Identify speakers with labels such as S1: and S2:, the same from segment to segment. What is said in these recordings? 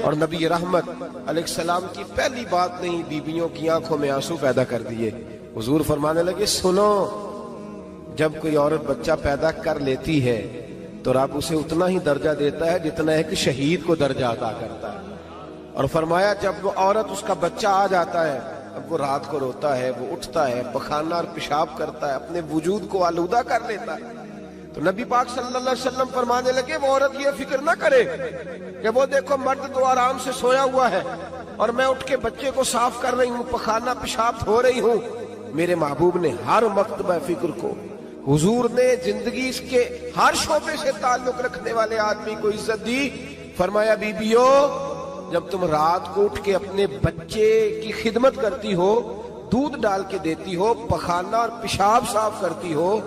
S1: اور نبی رحمت علیہ السلام کی پہلی بات نہیں بیویوں کی آنکھوں میں آنسو پیدا کر دیے۔ حضور فرمانے لگے سنو، جب کوئی عورت بچہ پیدا کر لیتی ہے تو رب اسے اتنا ہی درجہ دیتا ہے جتنا ایک شہید کو درجہ عطا کرتا ہے۔ اور فرمایا جب وہ عورت اس کا بچہ آ جاتا ہے، اب وہ رات کو روتا ہے، وہ اٹھتا ہے، پخانہ اور پیشاب کرتا ہے، اپنے وجود کو آلودہ کر لیتا ہے، تو نبی پاک صلی اللہ علیہ وسلم فرمانے لگے وہ عورت یہ فکر نہ کرے کہ وہ دیکھو مرد تو آرام سے سویا ہوا ہے اور میں اٹھ کے بچے کو صاف کر رہی ہوں، پخانہ پیشاب دھو رہی ہوں۔ میرے محبوب نے ہر مرتبہ فکر کو، حضور نے زندگی اس کے ہر شعبے سے تعلق رکھنے والے آدمی کو عزت دی۔ فرمایا بیبیو، جب تم رات کو اٹھ کے اپنے بچے کی خدمت کرتی ہو، دودھ ڈال کے دیتی ہو، پخانہ اور پیشاب صاف کرتی ہو،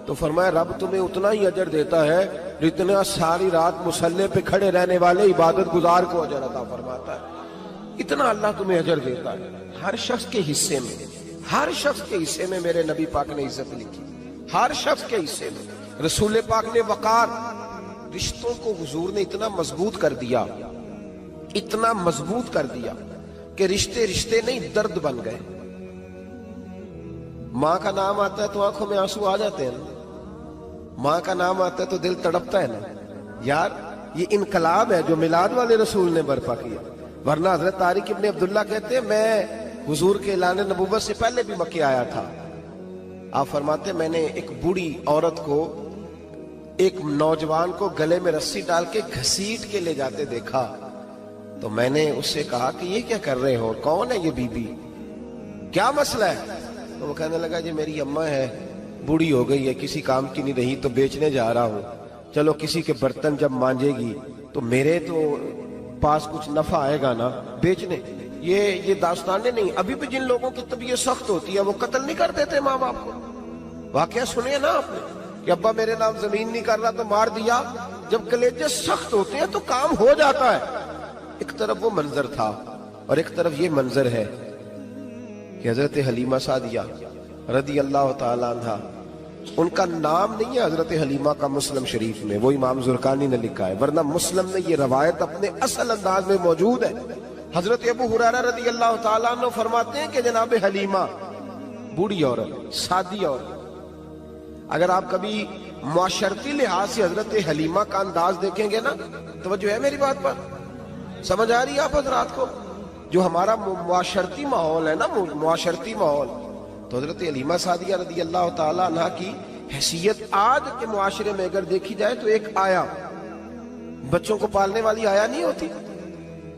S1: تو فرمایا رب تمہیں اتنا ہی اجر دیتا ہے جتنا ساری رات مصلی پہ کھڑے رہنے والے عبادت گزار کو اجر عطا فرماتا ہے۔ اتنا اللہ تمہیں اجر دیتا ہے۔ ہر شخص کے حصے میں، ہر شخص کے حصے میں میرے نبی پاک نے عزت لکھی، ہر شخص کے حصے میں۔ رسول پاک نے وقار، رشتوں کو حضور نے اتنا مضبوط کر دیا، اتنا مضبوط کر دیا کہ رشتے رشتے نہیں درد بن گئے۔ ماں کا نام آتا ہے تو آنکھوں میں آنسو آ جاتے ہیں، ماں کا نام آتا ہے تو دل تڑپتا ہے نا یار۔ یہ انقلاب ہے جو میلاد والے رسول نے برپا کیا، ورنہ حضرت طارق ابن عبداللہ کہتے ہیں میں حضور کے اعلان نبوت سے پہلے بھی مکے آیا تھا۔ آپ فرماتے ہیں میں نے ایک بوڑھی عورت کو، ایک نوجوان کو گلے میں رسی ڈال کے گھسیٹ کے لے جاتے دیکھا، تو میں نے اس سے کہا کہ یہ کیا کر رہے ہو، کون ہے یہ بی بی، کیا مسئلہ ہے؟ تو وہ کہنے لگا جی میری اماں ہے، بوڑھی ہو گئی ہے، کسی کام کی نہیں رہی تو بیچنے جا رہا ہوں، چلو کسی کے برتن جب مانجے گی تو میرے تو پاس کچھ نفع آئے گا نا بیچنے۔ یہ داستانیں نہیں، ابھی بھی جن لوگوں کی طبیعت سخت ہوتی ہے وہ قتل نہیں کر دیتے ماں باپ کو۔ واقعہ سنیے نا آپ نے کہ ابا میرے نام زمین نہیں کر رہا تو مار دیا۔ جب کلیجے سخت ہوتے ہیں تو کام ہو جاتا ہے۔ ایک طرف وہ منظر تھا اور ایک طرف یہ منظر ہے کہ حضرت حلیمہ سعدیہ رضی اللہ تعالیٰ عنہ، ان کا نام نہیں ہے حضرت حلیمہ کا مسلم شریف میں، وہ امام زرقانی نے لکھا ہے، ورنہ مسلم میں یہ روایت اپنے اصل انداز میں موجود ہے۔ حضرت ابو ہریرہ رضی اللہ تعالیٰ عنہ فرماتے ہیں کہ جناب حلیمہ بوڑھی عورت، سادی عورت، اگر آپ کبھی معاشرتی لحاظ سے حضرت حلیمہ کا انداز دیکھیں گے نا، توجہ ہے میری بات پر، سمجھ آ رہی ہے آپ حضرات کو؟ جو ہمارا معاشرتی ماحول ہے نا، معاشرتی ماحول، تو حضرت حلیمہ سعدیہ رضی اللہ تعالیٰ عنہ کی حیثیت آج کے معاشرے میں اگر دیکھی جائے تو ایک آیا، بچوں کو پالنے والی آیا نہیں ہوتی،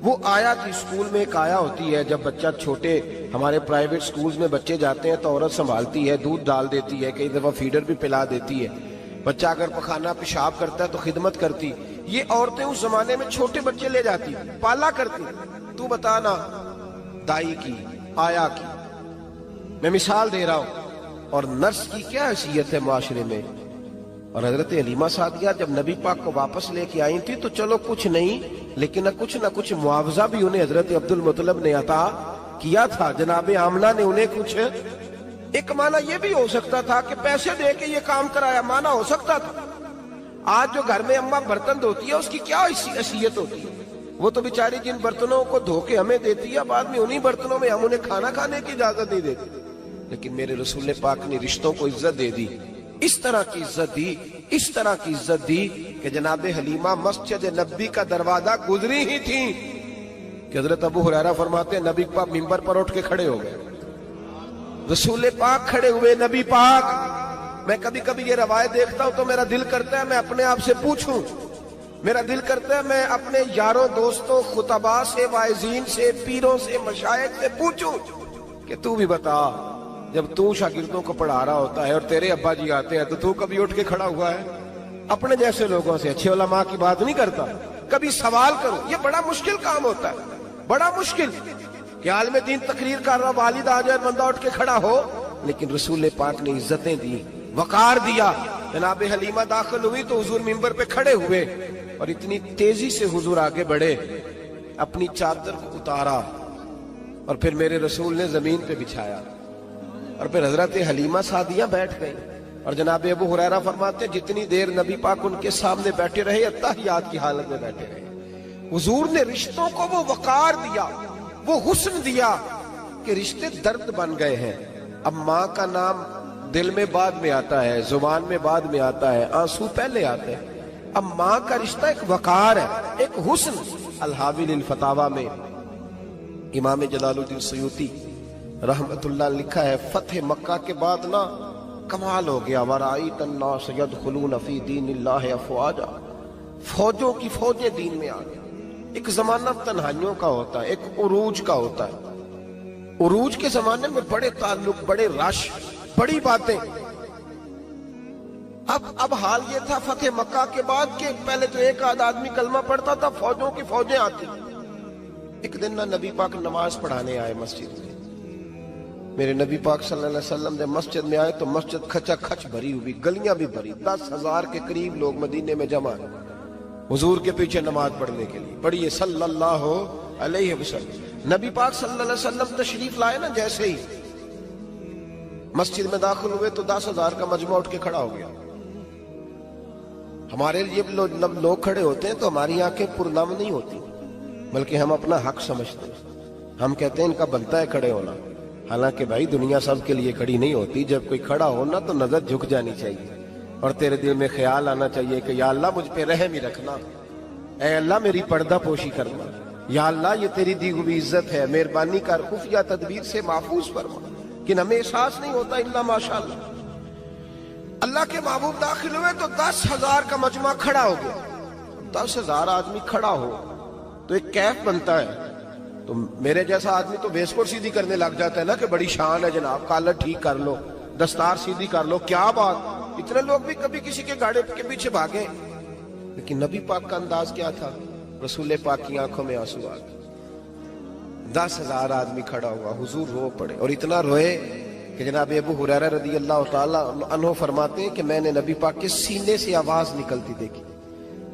S1: وہ آیا تھی۔ اسکول میں ایک آیا ہوتی ہے، جب بچہ چھوٹے ہمارے پرائیویٹ سکولز میں بچے جاتے ہیں تو عورت سنبھالتی ہے، دودھ ڈال دیتی ہے، کئی دفعہ فیڈر بھی پلا دیتی ہے، بچہ اگر پخانہ پیشاب کرتا ہے تو خدمت کرتی۔ یہ عورتیں اس زمانے میں چھوٹے بچے لے جاتی، پالا کرتی۔ تو بتانا دائی کی، آیا کی، میں مثال دے رہا ہوں، اور نرس کی کیا حیثیت ہے معاشرے میں۔ اور حضرت حلیمہ سعدیہ جب نبی پاک کو واپس لے کے آئی تھی تو چلو کچھ نہیں، لیکن نہ کچھ معاوضہ بھی انہیں حضرت عبد المطلب نے عطا کیا تھا، جناب آمنہ نے انہیں کچھ، ایک معنی یہ بھی ہو سکتا تھا کہ پیسے دے کے یہ کام کرایا، معنی ہو سکتا تھا۔ آج جو گھر میں اماں برتن دھوتی ہے اس کی کیا حیثیت ہوتی ہے؟ وہ تو بیچاری جن برتنوں کو دھو کے ہمیں دیتی ہے، بعد میں انہی برتنوں میں ہم انہیں کھانا کھانے کی اجازت نہیں دیتے۔ لیکن میرے رسول پاک نے رشتوں کو عزت دے دی، اس طرح کی عزت دی، اس طرح کی عزت دی کہ جناب حلیمہ مسجد نبی کا دروازہ گزری ہی تھی کہ حضرت ابو ہریرہ فرماتے ہیں نبی پاک منبر پر اٹھ کے کھڑے ہو گئے، رسول پاک کھڑے ہوئے، نبی پاک۔ میں کبھی کبھی یہ روایت دیکھتا ہوں تو میرا دل کرتا ہے میں اپنے آپ سے پوچھوں، میرا دل کرتا ہے میں اپنے یاروں دوستوں خطباء سے، واعظین سے، پیروں سے، مشائخ سے پوچھوں کہ تو بھی بتا، جب تو شاگردوں کو پڑھا رہا ہوتا ہے اور تیرے ابا جی آتے ہیں تو کبھی اٹھ کے کھڑا ہوا ہے؟ اپنے جیسے لوگوں سے، اچھے علماء کی بات نہیں کرتا، کبھی سوال کرو۔ یہ بڑا مشکل کام ہوتا ہے، بڑا مشکل کہ عالم دین تقریر کر رہا، والد آ جائے، بندہ اٹھ کے کھڑا ہو۔ لیکن رسول پاک نے عزتیں دی، وقار دیا۔ جناب حلیمہ داخل ہوئی تو حضور منبر پہ کھڑے ہوئے اور اتنی تیزی سے حضور آگے بڑھے، اپنی چادر کو اتارا اور پھر میرے رسول نے زمین پہ بچھایا، اور پھر حضرت حلیمہ سعدیہ بیٹھ گئی۔ اور جناب ابو ہریرہ فرماتے ہیں جتنی دیر نبی پاک ان کے سامنے بیٹھے رہے اتحیات کی حالت میں بیٹھے رہے، حضور نے رشتوں کو وہ وقار دیا، وہ حسن دیا کہ رشتے درد بن گئے ہیں۔ اب ماں کا نام دل میں بعد میں آتا ہے، زبان میں بعد میں آتا ہے، آنسو پہلے آتے ہیں۔ اب ماں کا رشتہ ایک وقار ہے، ایک حسن۔ الحاوی للفتاوی میں امام جلال الدین سیوطی رحمت اللہ لکھا ہے، فتح مکہ کے بعد نا کمال ہو گیا، وَرَأَيْتَ النَّاسَ يَدْخُلُونَ فِي دِينِ اللَّهِ أَفْوَاجًا، فوجوں کی فوجیں دین میں آ گئی۔ ایک زمانہ تنہائیوں کا ہوتا ہے، ایک عروج کا ہوتا ہے۔ عروج کے زمانے میں بڑے تعلق، بڑے رش، بڑی باتیں۔ اب حال یہ تھا فتح مکہ کے بعد کہ پہلے تو ایک آدھ آدمی کلمہ پڑھتا تھا، فوجوں کی فوجیں آتی۔ ایک دن نہ نبی پاک نماز پڑھانے آئے مسجد میں، میرے نبی پاک صلی اللہ علیہ وسلم جب مسجد میں آئے تو مسجد کھچا کھچ بھری ہوئی، گلیاں بھی بھری، 10,000 کے قریب لوگ مدینے میں جمع ہیں حضور کے پیچھے نماز پڑھنے کے لیے۔ پڑھیے صلی اللہ علیہ وسلم۔ نبی پاک صلی اللہ علیہ وسلم تشریف لائے نا، جیسے ہی مسجد میں داخل ہوئے تو 10,000 کا مجمع اٹھ کے کھڑا ہو گیا۔ ہمارے لیے لوگ کھڑے ہوتے ہیں تو ہماری آنکھیں پرنم نہیں ہوتی، بلکہ ہم اپنا حق سمجھتے ہیں۔ ہم کہتے ہیں ان کا بنتا ہے کھڑے ہونا، حالانکہ بھائی دنیا سب کے لیے کھڑی نہیں ہوتی۔ جب کوئی کھڑا ہونا تو نظر جھک جانی چاہیے اور تیرے دل میں خیال آنا چاہیے کہ یا اللہ مجھ پہ رحم ہی رکھنا، اے اللہ میری پردہ پوشی کرنا، یا اللہ یہ تیری دی ہوئی عزت ہے، مہربانی کر خفیہ تدبیر سے محفوظ فرما۔ کہ ہمیں احساس نہیں ہوتا الا ماشاءاللہ۔ اللہ کے محبوب داخل ہوئے تو 10,000 کا مجمع کھڑا ہو گیا۔ 10,000 آدمی کھڑا ہو تو ایک کیف بنتا ہے، تو میرے جیسا آدمی تو ویسکوٹ سیدھی کرنے لگ جاتا ہے نا کہ بڑی شان ہے جناب، کالر ٹھیک کر لو، دستار سیدھی کر لو، کیا بات۔ اتنے لوگ بھی کبھی کسی کے گاڑی کے پیچھے بھاگے، لیکن نبی پاک کا انداز کیا تھا؟ رسول پاک کی آنکھوں میں آنسو آ گئے۔ 10,000 آدمی کھڑا ہوا، حضور رو پڑے، اور اتنا روئے کہ جناب ابو ہریرہ رضی اللہ تعالیٰ عنہ فرماتے ہیں کہ میں نے نبی پاک کے سینے سے آواز نکلتی دیکھی۔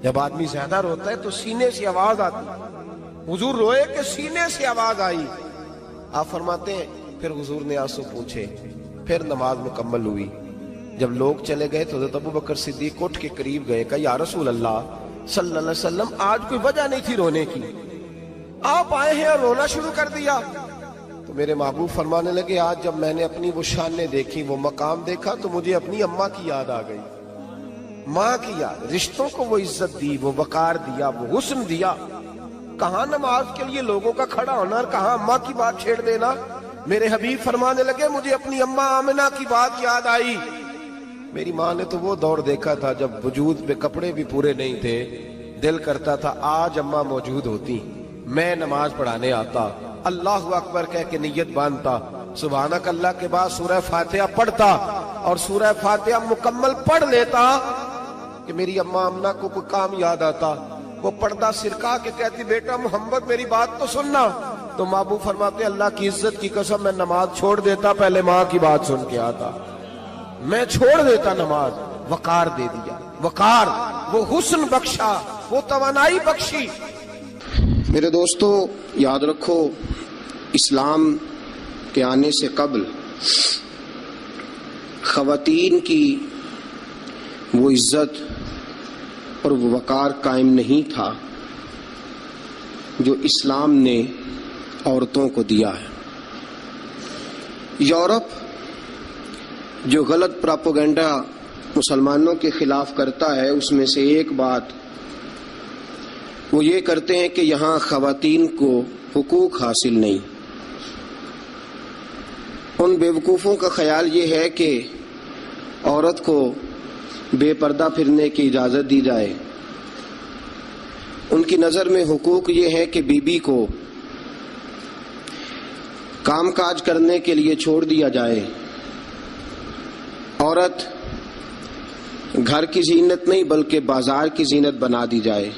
S1: جب آدمی زیادہ روتا ہے تو سینے سے آواز آتی، حضور روئے کہ سینے سے آواز آئی۔ آپ فرماتے ہیں پھر حضور نے آنسو پوچھے، پھر نماز مکمل ہوئی۔ جب لوگ چلے گئے تو حضرت ابوبکر صدیق اٹھ کے قریب گئے، کہا یا رسول اللہ صلی اللہ علیہ وسلم آج کوئی وجہ نہیں تھی رونے کی، آپ آئے ہیں اور رونا شروع کر دیا۔ تو میرے محبوب فرمانے لگے آج جب میں نے اپنی وہ شانیں دیکھی، وہ مقام دیکھا تو مجھے اپنی اماں کی یاد آ گئی، ماں کی یاد۔ رشتوں کو وہ عزت دی، وہ وقار دیا، وہ حسن دیا۔ کہاں نماز کے لیے لوگوں کا کھڑا ہونا اور کہاں اماں کی بات چھیڑ دینا۔ میرے حبیب فرمانے لگے مجھے اپنی اماں آمنہ کی بات یاد آئی۔ میری ماں نے تو وہ دور دیکھا تھا جب وجود پہ کپڑے بھی پورے نہیں تھے، دل کرتا تھا آج اماں موجود ہوتی، میں نماز پڑھانے آتا، اللہ اکبر کہہ کے نیت باندھتا، سبحانک اللہ کے بعد سورہ فاتحہ پڑھتا اور سورہ فاتحہ مکمل پڑھ لیتا کہ میری اماں آمنہ کو کوئی کام یاد آتا، وہ پردہ سرکا کے کہتی بیٹا محمد میری بات تو سننا، تو محبوب فرماتے اللہ کی عزت کی قسم میں نماز چھوڑ دیتا، پہلے ماں کی بات سن کے آتا، میں چھوڑ دیتا نماز۔ وقار دے دیا، وقار، وہ حسن بخشا، وہ توانائی بخشی۔
S2: میرے دوستو یاد رکھو، اسلام کے آنے سے قبل خواتین کی وہ عزت اور وہ وقار قائم نہیں تھا جو اسلام نے عورتوں کو دیا ہے۔ یورپ جو غلط پراپوگنڈا مسلمانوں کے خلاف کرتا ہے، اس میں سے ایک بات وہ یہ کرتے ہیں کہ یہاں خواتین کو حقوق حاصل نہیں۔ ان بیوقوفوں کا خیال یہ ہے کہ عورت کو بے پردہ پھرنے کی اجازت دی جائے۔ ان کی نظر میں حقوق یہ ہے کہ بیوی کو کام کاج کرنے کے لیے چھوڑ دیا جائے، عورت گھر کی زینت نہیں بلکہ بازار کی زینت بنا دی جائے،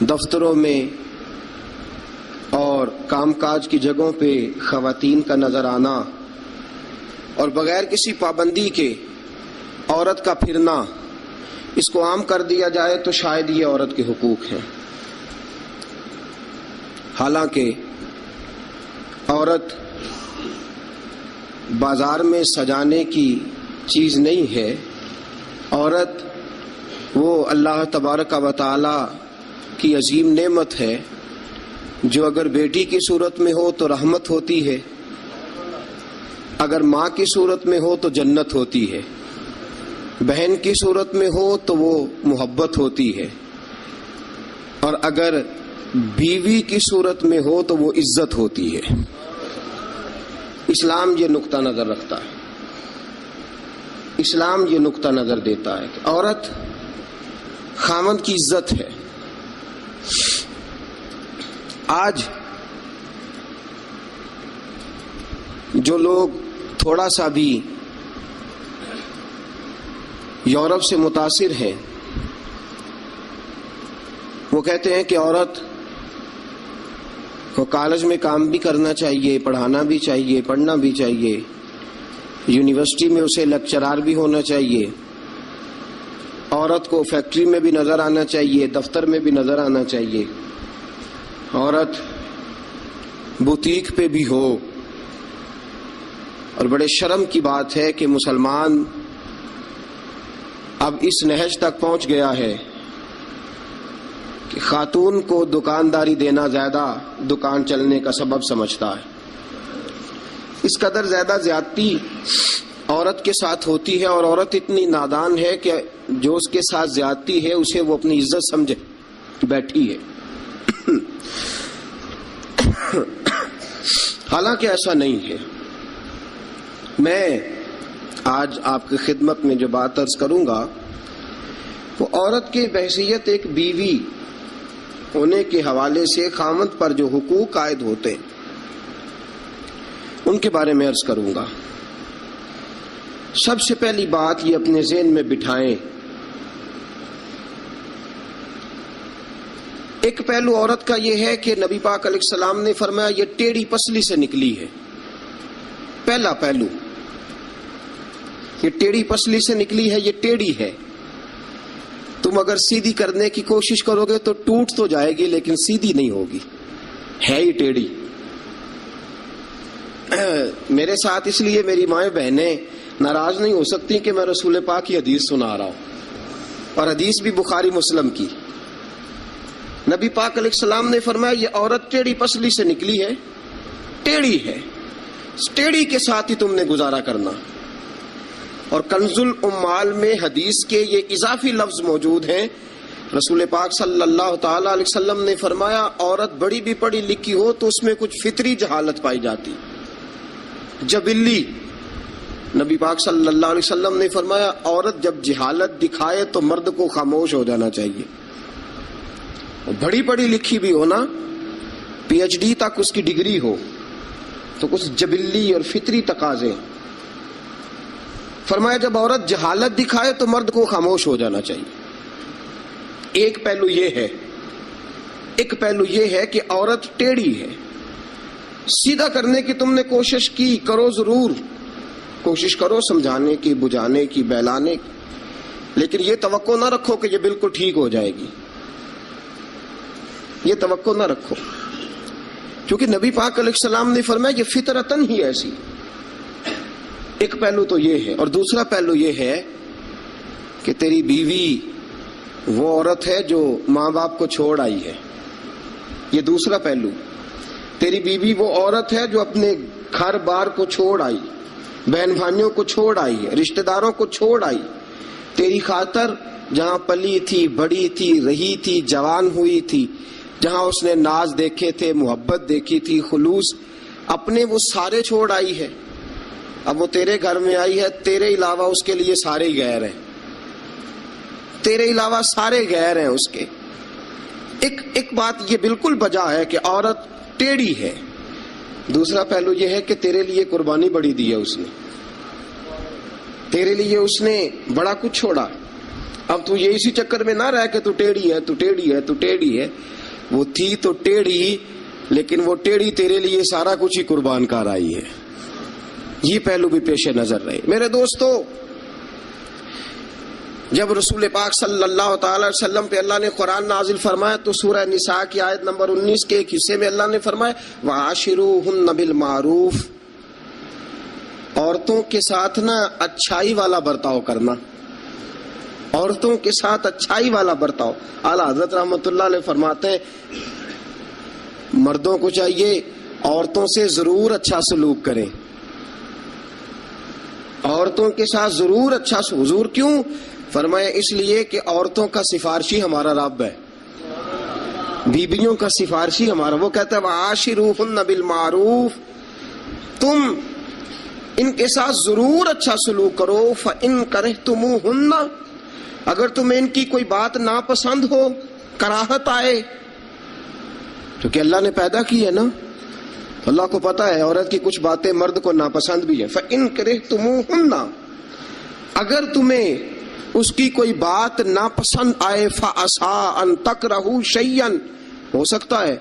S2: دفتروں میں اور کام کاج کی جگہوں پہ خواتین کا نظر آنا اور بغیر کسی پابندی کے عورت کا پھرنا، اس کو عام کر دیا جائے تو شاید یہ عورت کے حقوق ہیں۔ حالانکہ عورت بازار میں سجانے کی چیز نہیں ہے، عورت وہ اللہ تبارک و تعالی کی عظیم نعمت ہے جو اگر بیٹی کی صورت میں ہو تو رحمت ہوتی ہے، اگر ماں کی صورت میں ہو تو جنت ہوتی ہے، بہن کی صورت میں ہو تو وہ محبت ہوتی ہے، اور اگر بیوی کی صورت میں ہو تو وہ عزت ہوتی ہے۔ اسلام یہ نقطہ نظر رکھتا ہے، اسلام یہ نقطہ نظر دیتا ہے کہ عورت خاوند کی عزت ہے۔ آج جو لوگ تھوڑا سا بھی یورپ سے متاثر ہیں وہ کہتے ہیں کہ عورت کو کالج میں کام بھی کرنا چاہیے، پڑھانا بھی چاہیے، پڑھنا بھی چاہیے، یونیورسٹی میں اسے لیکچرار بھی ہونا چاہیے، عورت کو فیکٹری میں بھی نظر آنا چاہیے، دفتر میں بھی نظر آنا چاہیے، عورت بوتیک پہ بھی ہو۔ اور بڑے شرم کی بات ہے کہ مسلمان اب اس نہج تک پہنچ گیا ہے کہ خاتون کو دکانداری دینا زیادہ دکان چلنے کا سبب سمجھتا ہے۔ اس قدر زیادہ زیادتی عورت کے ساتھ ہوتی ہے، اور عورت اتنی نادان ہے کہ جو اس کے ساتھ زیادتی ہے اسے وہ اپنی عزت سمجھے بیٹھی ہے۔ حالانکہ ایسا نہیں ہے۔ میں آج آپ کی خدمت میں جو بات عرض کروں گا وہ عورت کی بحیثیت ایک بیوی ہونے کے حوالے سے خاوند پر جو حقوق عائد ہوتے ہیں ان کے بارے میں عرض کروں گا۔ سب سے پہلی بات یہ اپنے ذہن میں بٹھائیں، ایک پہلو عورت کا یہ ہے کہ نبی پاک علیہ السلام نے فرمایا یہ ٹیڑھی پسلی سے نکلی ہے۔ پہلا پہلو یہ ٹیڑھی پسلی سے نکلی ہے، یہ ٹیڑھی ہے۔ تم اگر سیدھی کرنے کی کوشش کرو گے تو ٹوٹ تو جائے گی لیکن سیدھی نہیں ہوگی، ہے ہی ٹیڑھی۔ میرے ساتھ اس لیے میری مائیں بہنیں ناراض نہیں ہو سکتی کہ میں رسول پاک کی حدیث سنا رہا ہوں، اور حدیث بھی بخاری مسلم کی۔ نبی پاک علیہ السلام نے فرمایا یہ عورت ٹیڑھی پسلی سے نکلی ہے، ٹیڑھی ہے، اس ٹیڑھی کے ساتھ ہی تم نے گزارا کرنا۔ اور کنز الاموال میں حدیث کے یہ اضافی لفظ موجود ہیں۔ رسول پاک صلی اللہ تعالی علیہ وسلم نے فرمایا عورت بڑی بھی پڑھی لکھی ہو تو اس میں کچھ فطری جہالت پائی جاتی، جبلی۔ نبی پاک صلی اللہ علیہ وسلم نے فرمایا عورت جب جہالت دکھائے تو مرد کو خاموش ہو جانا چاہیے۔ بڑی پڑھی لکھی بھی ہونا، پی ایچ ڈی تک اس کی ڈگری ہو، تو کچھ جبلی اور فطری تقاضے۔ فرمایا جب عورت جہالت دکھائے تو مرد کو خاموش ہو جانا چاہیے۔ ایک پہلو یہ ہے، ایک پہلو یہ ہے کہ عورت ٹیڑھی ہے۔ سیدھا کرنے کی تم نے کوشش کی، کرو ضرور، کوشش کرو سمجھانے کی، بجھانے کی، بہلانے کی، لیکن یہ توقع نہ رکھو کہ یہ بالکل ٹھیک ہو جائے گی، یہ توقع نہ رکھو، کیونکہ نبی پاک علیہ السلام نے فرمایا یہ فطرتاً ہی ایسی۔ ایک پہلو تو یہ ہے، اور دوسرا پہلو یہ ہے کہ تیری بیوی وہ عورت ہے جو ماں باپ کو چھوڑ آئی ہے۔ یہ دوسرا پہلو، تیری بیوی وہ عورت ہے جو اپنے گھر بار کو چھوڑ آئی، بہن بھائیوں کو چھوڑ آئی، رشتہ داروں کو چھوڑ آئی، تیری خاطر جہاں پلی تھی، بڑی تھی، رہی تھی، جوان ہوئی تھی، جہاں اس نے ناز دیکھے تھے، محبت دیکھی تھی، خلوص، اپنے وہ سارے چھوڑ آئی ہے۔ اب وہ تیرے گھر میں آئی ہے، تیرے علاوہ اس کے لیے سارے ہی غیر ہیں، تیرے علاوہ سارے غیر ہیں اس کے۔ ایک بات یہ بالکل بجا ہے کہ عورت ٹیڑھی ہے۔ دوسرا پہلو یہ ہے کہ تیرے لیے قربانی بڑی دی ہے اس نے، تیرے لیے اس نے بڑا کچھ چھوڑا۔ اب تو یہ اسی چکر میں نہ رہ کہ تو ٹیڑھی ہے، تو ٹیڑھی ہے، تو ٹیڑھی ہے۔ وہ تھی تو ٹیڑھی، لیکن وہ ٹیڑھی تیرے لیے سارا کچھ ہی قربان کر آئی ہے۔ یہ پہلو بھی پیش نظر رہے۔ میرے دوستو، جب رسول پاک صلی اللہ تعالی علیہ وسلم پہ اللہ نے قرآن نازل فرمایا تو سورہ نساء کی آیت نمبر 19 کے ایک حصے میں اللہ نے فرمایا وَعَاشِرُوهُنَّ بِالْمَعْرُوفِ، عورتوں کے ساتھ نا اچھائی والا برتاؤ کرنا۔ عورتوں کے ساتھ اچھائی والا برتاؤ. اعلیٰ حضرت رحمۃ اللہ علیہ فرماتے ہیں مردوں کو چاہیے عورتوں سے ضرور اچھا سلوک کریں, عورتوں کے ساتھ ضرور اچھا سلوک. حضور کیوں فرمایا؟ اس لیے کہ عورتوں کا سفارشی ہمارا رب ہے, بیبیوں کا سفارشی ہمارا. وہ کہتا ہے وعاشروہن بالمعروف, تم ان کے ساتھ ضرور اچھا سلوک کرو. فإن کرہتموہن, اگر تمہیں ان کی کوئی بات ناپسند ہو, کراہت آئے, کیونکہ اللہ نے پیدا کی ہے نا, اللہ کو پتا ہے عورت کی کچھ باتیں مرد کو ناپسند بھی ہیں. فإن کرہتموہن, اگر تمہیں اس کی کوئی بات ناپسند آئے, فعسیٰ ان تکرہوا شیئا, ہو سکتا ہے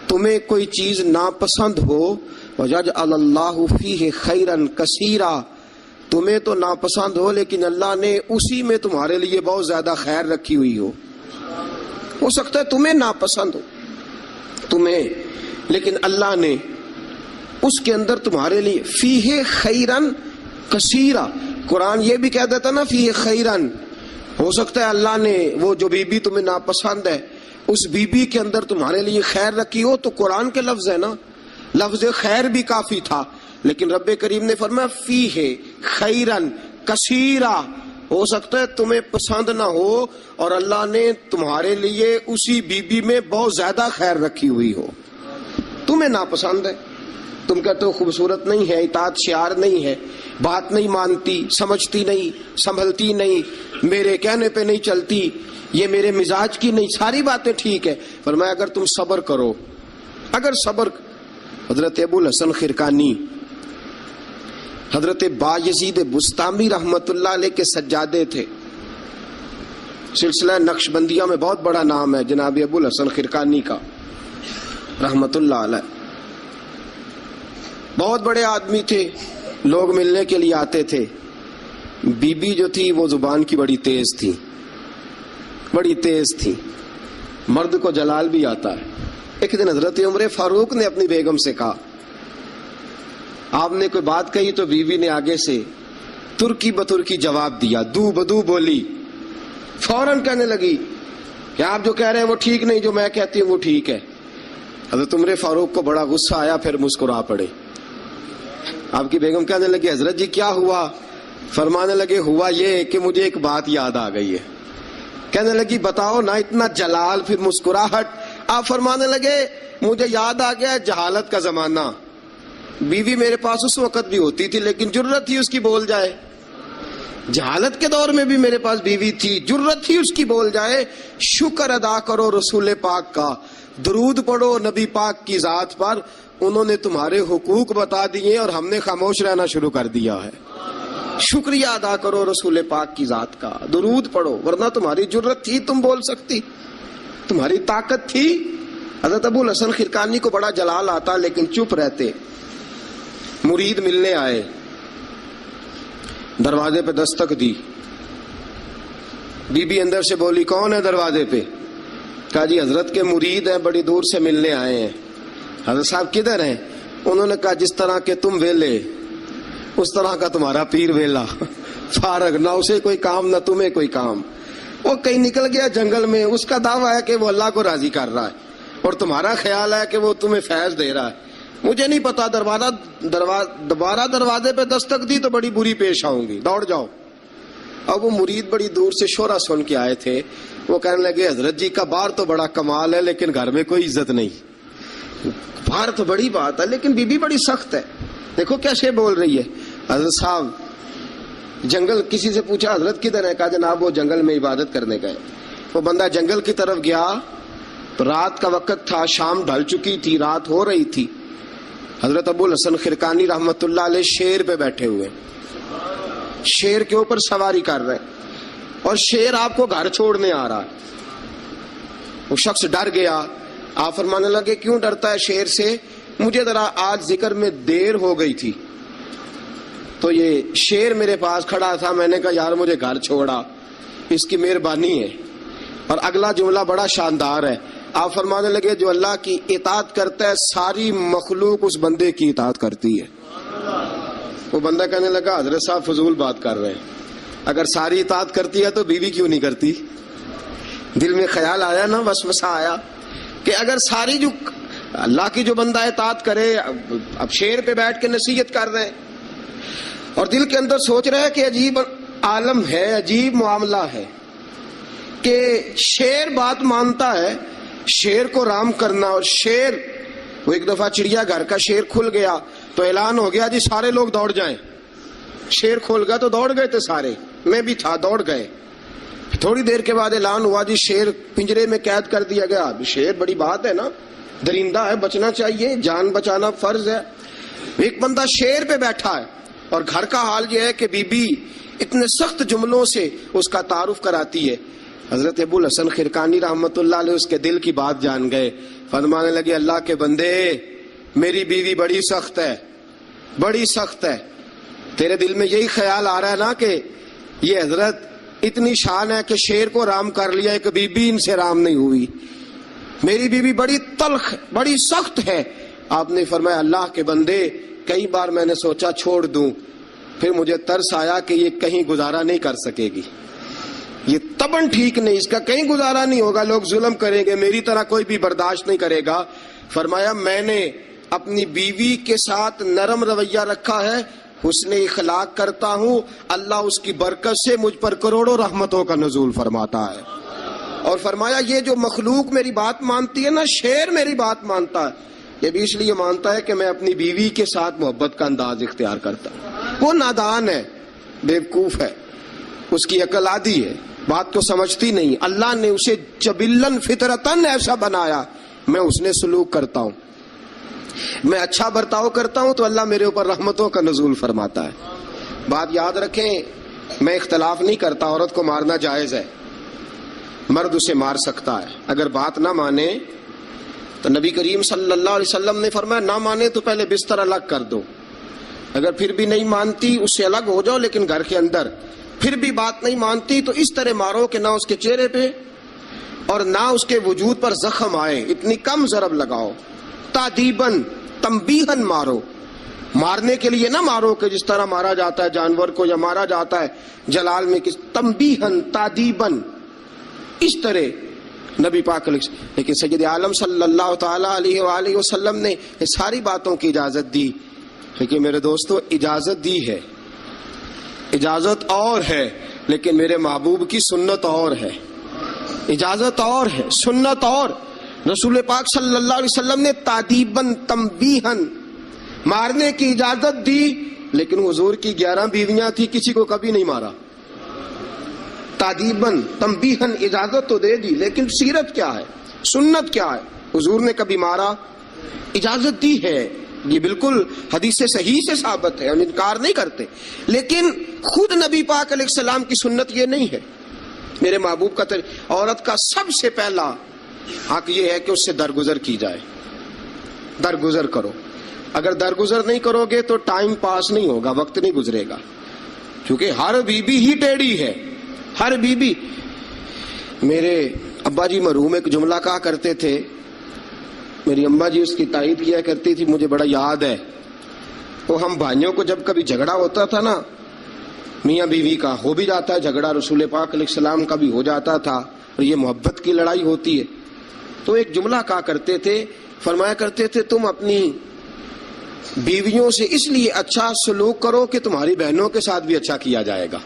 S2: تمہیں کوئی چیز ناپسند ہو, وَيَجْعَلَ اللَّهُ فِيهِ خَيْرًا كَثِيرًا, تمہیں تو ناپسند ہو لیکن اللہ نے اسی میں تمہارے لیے بہت زیادہ خیر رکھی ہوئی ہو سکتا ہے تمہیں ناپسند ہو تمہیں, لیکن اللہ نے اس کے اندر تمہارے لیے فیہ خیرن کثیرا. قرآن یہ بھی کہہ دیتا نا فیہ خیرن, ہو سکتا ہے اللہ نے وہ جو بیوی تمہیں ناپسند ہے اس بیوی کے اندر تمہارے لیے خیر رکھی ہو. تو قرآن کے لفظ ہے نا, لفظ خیر بھی کافی تھا, لیکن رب کریم نے فرمایا فیہ خیرن کثیرا, ہو سکتا ہے تمہیں پسند نہ ہو اور اللہ نے تمہارے لیے اسی بیوی میں بہت زیادہ خیر رکھی ہوئی ہو. تمہیں ناپسند ہے, تم کہتے ہو خوبصورت نہیں ہے, اطاعت شعار نہیں ہے, بات نہیں مانتی, سمجھتی نہیں, سنبھلتی نہیں, میرے کہنے پہ نہیں چلتی, یہ میرے مزاج کی نہیں, ساری باتیں ٹھیک ہے. فرمایا اگر تم صبر کرو, اگر صبر. حضرت ابو الحسن خرقانی, حضرت بایزید بسطامی رحمت اللہ علیہ کے سجادے تھے. سلسلہ نقشبندیہ میں بہت بڑا نام ہے جناب ابو الحسن خرقانی کا رحمت اللہ علیہ. بہت بڑے آدمی تھے, لوگ ملنے کے لیے آتے تھے. بی بی جو تھی وہ زبان کی بڑی تیز تھی, بڑی تیز تھی, مرد کو جلال بھی آتا ہے. ایک دن حضرت عمر فاروق نے اپنی بیگم سے کہا, آپ نے کوئی بات کہی تو بیوی نے آگے سے ترکی بترکی جواب دیا, دو بدو بولی, فوراً کہنے لگی کہ آپ جو کہہ رہے ہیں وہ ٹھیک نہیں, جو میں کہتی ہوں وہ ٹھیک ہے. حضرت عمر فاروق کو بڑا غصہ آیا, پھر مسکرا پڑے. آپ کی بیگم کہنے لگی حضرت جی کیا ہوا؟ فرمانے لگے ہوا یہ کہ مجھے ایک بات یاد آ گئی ہے. کہنے لگی بتاؤ نا, اتنا جلال پھر مسکراہٹ. آپ فرمانے لگے مجھے یاد آ گیا جہالت کا زمانہ, بیوی میرے پاس اس وقت بھی ہوتی تھی لیکن جرت تھی اس کی بول جائے. جہالت کے دور میں بھی میرے پاس بیوی تھی, جرت تھی اس کی بول جائے. شکر ادا کرو رسول پاک کا, درود پڑھو نبی پاک کی ذات پر, انہوں نے تمہارے حقوق بتا دیے اور ہم نے خاموش رہنا شروع کر دیا ہے. شکریہ ادا کرو رسول پاک کی ذات کا, درود پڑھو, ورنہ تمہاری جرت تھی تم بول سکتی, تمہاری طاقت تھی. حضرت ابو الحسن خرقانی کو بڑا جلال آتا لیکن چپ رہتے. مرید ملنے آئے, دروازے پہ دستک دی, بی بی اندر سے بولی کون ہے دروازے پہ؟ کہا جی حضرت کے مرید ہیں, بڑی دور سے ملنے آئے ہیں. حضرت صاحب کدھر ہیں؟ انہوں نے کہا جس طرح کے تم ویلے اس طرح کا تمہارا پیر ویلا, فارغ, نہ اسے کوئی کام نہ تمہیں کوئی کام. وہ کہیں نکل گیا جنگل میں, اس کا دعویٰ ہے کہ وہ اللہ کو راضی کر رہا ہے اور تمہارا خیال ہے کہ وہ تمہیں فیض دے رہا ہے. مجھے نہیں پتا, دوبارہ دروازے پہ دستک دی تو بڑی بری پیش آؤں گی, دوڑ جاؤ. اب وہ مرید بڑی دور سے شورا سن کے آئے تھے, وہ کہنے لگے حضرت جی کا بار تو بڑا کمال ہے لیکن گھر میں کوئی عزت نہیں. بار تو بڑی بات ہے لیکن بی بی بڑی سخت ہے, دیکھو کیسے بول رہی ہے. حضرت صاحب جنگل, کسی سے پوچھا حضرت کدھر ہے؟ کہا جناب وہ جنگل میں عبادت کرنے گئے. وہ بندہ جنگل کی طرف گیا تو رات کا وقت تھا, شام ڈھل چکی تھی, رات ہو رہی تھی. حضرت ابو الحسن خرقانی رحمت اللہ علیہ شیر پہ بیٹھے ہوئے, شیر کے اوپر سواری کر رہے اور شیر آپ کو گھر چھوڑنے آ رہا ہے. وہ شخص ڈر گیا. آپ فرمانے لگے کیوں ڈرتا ہے شیر سے؟ مجھے ذرا آج ذکر میں دیر ہو گئی تھی تو یہ شیر میرے پاس کھڑا تھا, میں نے کہا یار مجھے گھر چھوڑا, اس کی مہربانی ہے. اور اگلا جملہ بڑا شاندار ہے. آپ فرمانے لگے جو اللہ کی اطاعت کرتا ہے ساری مخلوق اس بندے کی اطاعت کرتی ہے. وہ بندہ کہنے لگا حضرت صاحب فضول بات کر رہے ہیں, اگر ساری اطاعت کرتی ہے تو بیوی کیوں نہیں کرتی؟ دل میں خیال آیا نا، وسوسہ آیا کہ اگر ساری جو اللہ کی جو بندہ اطاعت کرے، اب شیر پہ بیٹھ کے نصیحت کر رہے ہیں اور دل کے اندر سوچ رہے ہیں کہ عجیب عالم ہے، عجیب معاملہ ہے کہ شیر بات مانتا ہے، شیر کو رام کرنا، اور شیر وہ ایک دفعہ چڑیا گھر کا شیر کھل گیا تو اعلان ہو گیا جی سارے لوگ دوڑ جائیں. شیر کھول گیا تو دوڑ گئے تھے سارے، میں بھی تھا، دوڑ گئے. تھوڑی دیر کے بعد اعلان ہوا جی شیر پنجرے میں قید کر دیا گیا. ابھی شیر بڑی بات ہے نا، درندہ ہے، بچنا چاہیے، جان بچانا فرض ہے. ایک بندہ شیر پہ بیٹھا ہے اور گھر کا حال یہ ہے کہ بی بی اتنے سخت جملوں سے اس کا تعارف کراتی ہے. حضرت ابو الحسن خرقانی رحمت اللہ علیہ اس کے دل کی بات جان گئے، فرمانے لگے اللہ کے بندے میری بیوی بڑی سخت ہے، بڑی سخت ہے. تیرے دل میں یہی خیال آ رہا ہے نا کہ یہ حضرت اتنی شان ہے کہ شیر کو رام کر لیا، ایک بی بی ان سے رام نہیں ہوئی. میری بیوی بڑی تلخ، بڑی سخت ہے. آپ نے فرمایا اللہ کے بندے کئی بار میں نے سوچا چھوڑ دوں، پھر مجھے ترس آیا کہ یہ کہیں گزارا نہیں کر سکے گی، یہ تبن ٹھیک نہیں، اس کا کہیں گزارا نہیں ہوگا، لوگ ظلم کریں گے، میری طرح کوئی بھی برداشت نہیں کرے گا. فرمایا میں نے اپنی بیوی کے ساتھ نرم رویہ رکھا ہے، حسن اخلاق کرتا ہوں، اللہ اس کی برکت سے مجھ پر کروڑوں رحمتوں کا نزول فرماتا ہے. اور فرمایا یہ جو مخلوق میری بات مانتی ہے نا، شیر میری بات مانتا ہے، یہ بھی اس لیے مانتا ہے کہ میں اپنی بیوی کے ساتھ محبت کا انداز اختیار کرتا ہوں. وہ نادان ہے، بیوقوف ہے، اس کی عقل آدھی ہے، بات کو سمجھتی نہیں. اللہ نے اسے جبلن فطرتن ایسا بنایا، میں اس نے سلوک کرتا ہوں، میں اچھا برتاؤ کرتا ہوں تو اللہ میرے اوپر رحمتوں کا نزول فرماتا ہے. بات یاد رکھیں، میں اختلاف نہیں کرتا، عورت کو مارنا جائز ہے، مرد اسے مار سکتا ہے. اگر بات نہ مانے تو نبی کریم صلی اللہ علیہ وسلم نے فرمایا نہ مانے تو پہلے بستر الگ کر دو، اگر پھر بھی نہیں مانتی اس سے الگ ہو جاؤ، لیکن گھر کے اندر پھر بھی بات نہیں مانتی تو اس طرح مارو کہ نہ اس کے چہرے پہ اور نہ اس کے وجود پر زخم آئے، اتنی کم ضرب لگاؤ. تادیباً تنبیہاً مارو، مارنے کے لیے نہ مارو کہ جس طرح مارا جاتا ہے جانور کو یا مارا جاتا ہے جلال میں، کس تنبیہاً تادیباً، اس طرح نبی پاک علیہ. لیکن سید عالم صلی اللہ تعالی علیہ وآلہ وسلم نے یہ ساری باتوں کی اجازت دی. لیکن میرے دوستو اجازت دی ہے، اجازت اور ہے، لیکن میرے محبوب کی سنت اور ہے. اجازت اور ہے، سنت اور. رسول پاک صلی اللہ علیہ وسلم نے تادیباً تنبیہاً مارنے کی اجازت دی، لیکن حضور کی 11 بیویاں تھی، کسی کو کبھی نہیں مارا. تادیباً تنبیہاً اجازت تو دے دی، لیکن سیرت کیا ہے، سنت کیا ہے؟ حضور نے کبھی مارا؟ اجازت دی ہے، یہ بالکل حدیث صحیح سے ثابت ہے، ہم انکار نہیں کرتے. لیکن خود نبی پاک علیہ السلام کی سنت یہ نہیں ہے. میرے محبوب کا عورت کا سب سے پہلا حق یہ ہے کہ اس سے درگزر کی جائے. درگزر کرو، اگر درگزر نہیں کرو گے تو ٹائم پاس نہیں ہوگا، وقت نہیں گزرے گا، کیونکہ ہر بیوی ہی ٹیڑھی ہے، ہر بیوی. میرے ابا جی مرحوم ایک جملہ کہا کرتے تھے، میری اماں جی اس کی تائید کیا کرتی تھی، مجھے بڑا یاد ہے. وہ ہم بھائیوں کو جب کبھی جھگڑا ہوتا تھا نا، میاں بیوی کا ہو بھی جاتا ہے جھگڑا، رسول پاک علیہ السلام کا بھی ہو جاتا تھا، اور یہ محبت کی لڑائی ہوتی ہے، تو ایک جملہ کہا کرتے تھے، فرمایا کرتے تھے تم اپنی بیویوں سے اس لیے اچھا سلوک کرو کہ تمہاری بہنوں کے ساتھ بھی اچھا کیا جائے گا.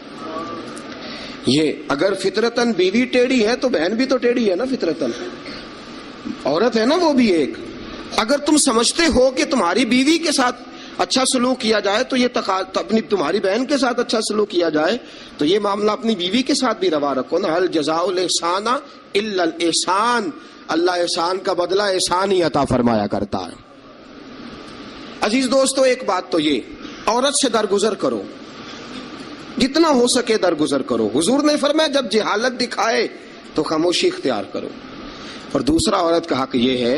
S2: یہ اگر فطرتاً بیوی ٹیڑھی ہے تو بہن بھی تو ٹیڑھی ہے نا، فطرتاً عورت ہے نا وہ بھی ایک. اگر تم سمجھتے ہو کہ تمہاری بیوی کے ساتھ اچھا سلوک کیا جائے تو یہ اپنی تمہاری بہن کے ساتھ اچھا سلوک کیا جائے تو یہ معاملہ اپنی بیوی کے ساتھ بھی روا رکھو نا. هل جزاء الاحسان الا الاحسان، اللہ احسان کا بدلہ احسان ہی عطا فرمایا کرتا ہے. عزیز دوستو ایک بات تو یہ، عورت سے درگزر کرو، جتنا ہو سکے درگزر کرو. حضور نے فرمایا جب جہالت دکھائے تو خاموشی اختیار کرو. اور دوسرا عورت کا حق یہ ہے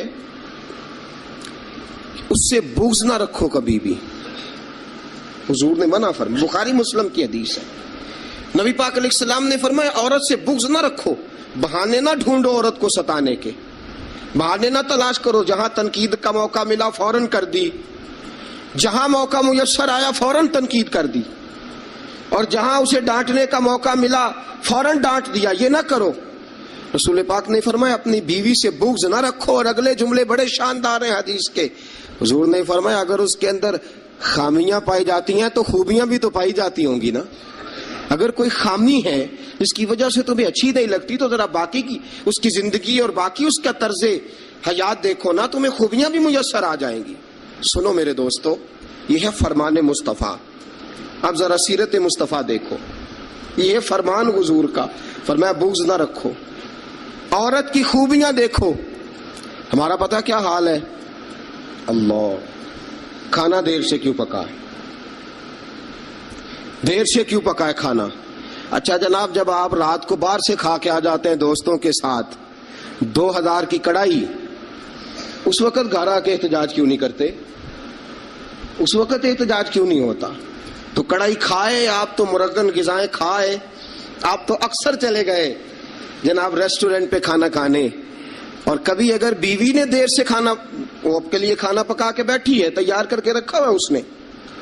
S2: اس سے بغض نہ رکھو کبھی بھی. حضور نے منع فرمایا، بخاری مسلم کی حدیث ہے، نبی پاک علیہ السلام نے فرمایا عورت سے بغض نہ رکھو، بہانے نہ ڈھونڈو عورت کو ستانے کے، بہانے نہ تلاش کرو. جہاں تنقید کا موقع ملا فوراً کر دی، جہاں موقع میسر آیا فوراً تنقید کر دی. اور جہاں اسے ڈانٹنے کا موقع ملا فوراً ڈانٹ دیا. یہ نہ کرو. رسول پاک نے فرمایا اپنی بیوی سے بغض نہ رکھو. اور اگلے جملے بڑے شاندار ہیں حدیث کے. حضور نے فرمایا اگر اس کے اندر خامیاں پائی جاتی ہیں تو خوبیاں بھی تو پائی جاتی ہوں گی نا. اگر کوئی خامی ہے جس کی وجہ سے تمہیں اچھی نہیں لگتی تو ذرا باقی کی اس کی زندگی اور باقی اس کا طرز حیات دیکھو نا, تمہیں خوبیاں بھی میسر آ جائیں گی. سنو میرے دوستو, یہ ہے فرمان مصطفیٰ. اب ذرا سیرت مصطفیٰ دیکھو, یہ ہے فرمان حضور کا. فرمایا بغض نہ رکھو. عورت کی خوبیاں دیکھو. ہمارا پتہ کیا حال ہے, اللہ کھانا دیر سے کیوں پکا ہے, دیر سے کیوں پکا ہے کھانا. اچھا جناب, جب آپ رات کو باہر سے کھا کے آ جاتے ہیں دوستوں کے ساتھ 2000 کی کڑائی, اس وقت گھر آ کے احتجاج کیوں نہیں کرتے؟ اس وقت احتجاج کیوں نہیں ہوتا؟ تو کڑائی کھائے آپ, تو مرغن غذائیں کھائے آپ, تو اکثر چلے گئے جناب ریسٹورنٹ پہ کھانا کھانے. اور کبھی اگر بیوی نے دیر سے کھانا, وہ آپ کے لیے کھانا پکا کے بیٹھی ہے, تیار کر کے رکھا ہوا اس نے,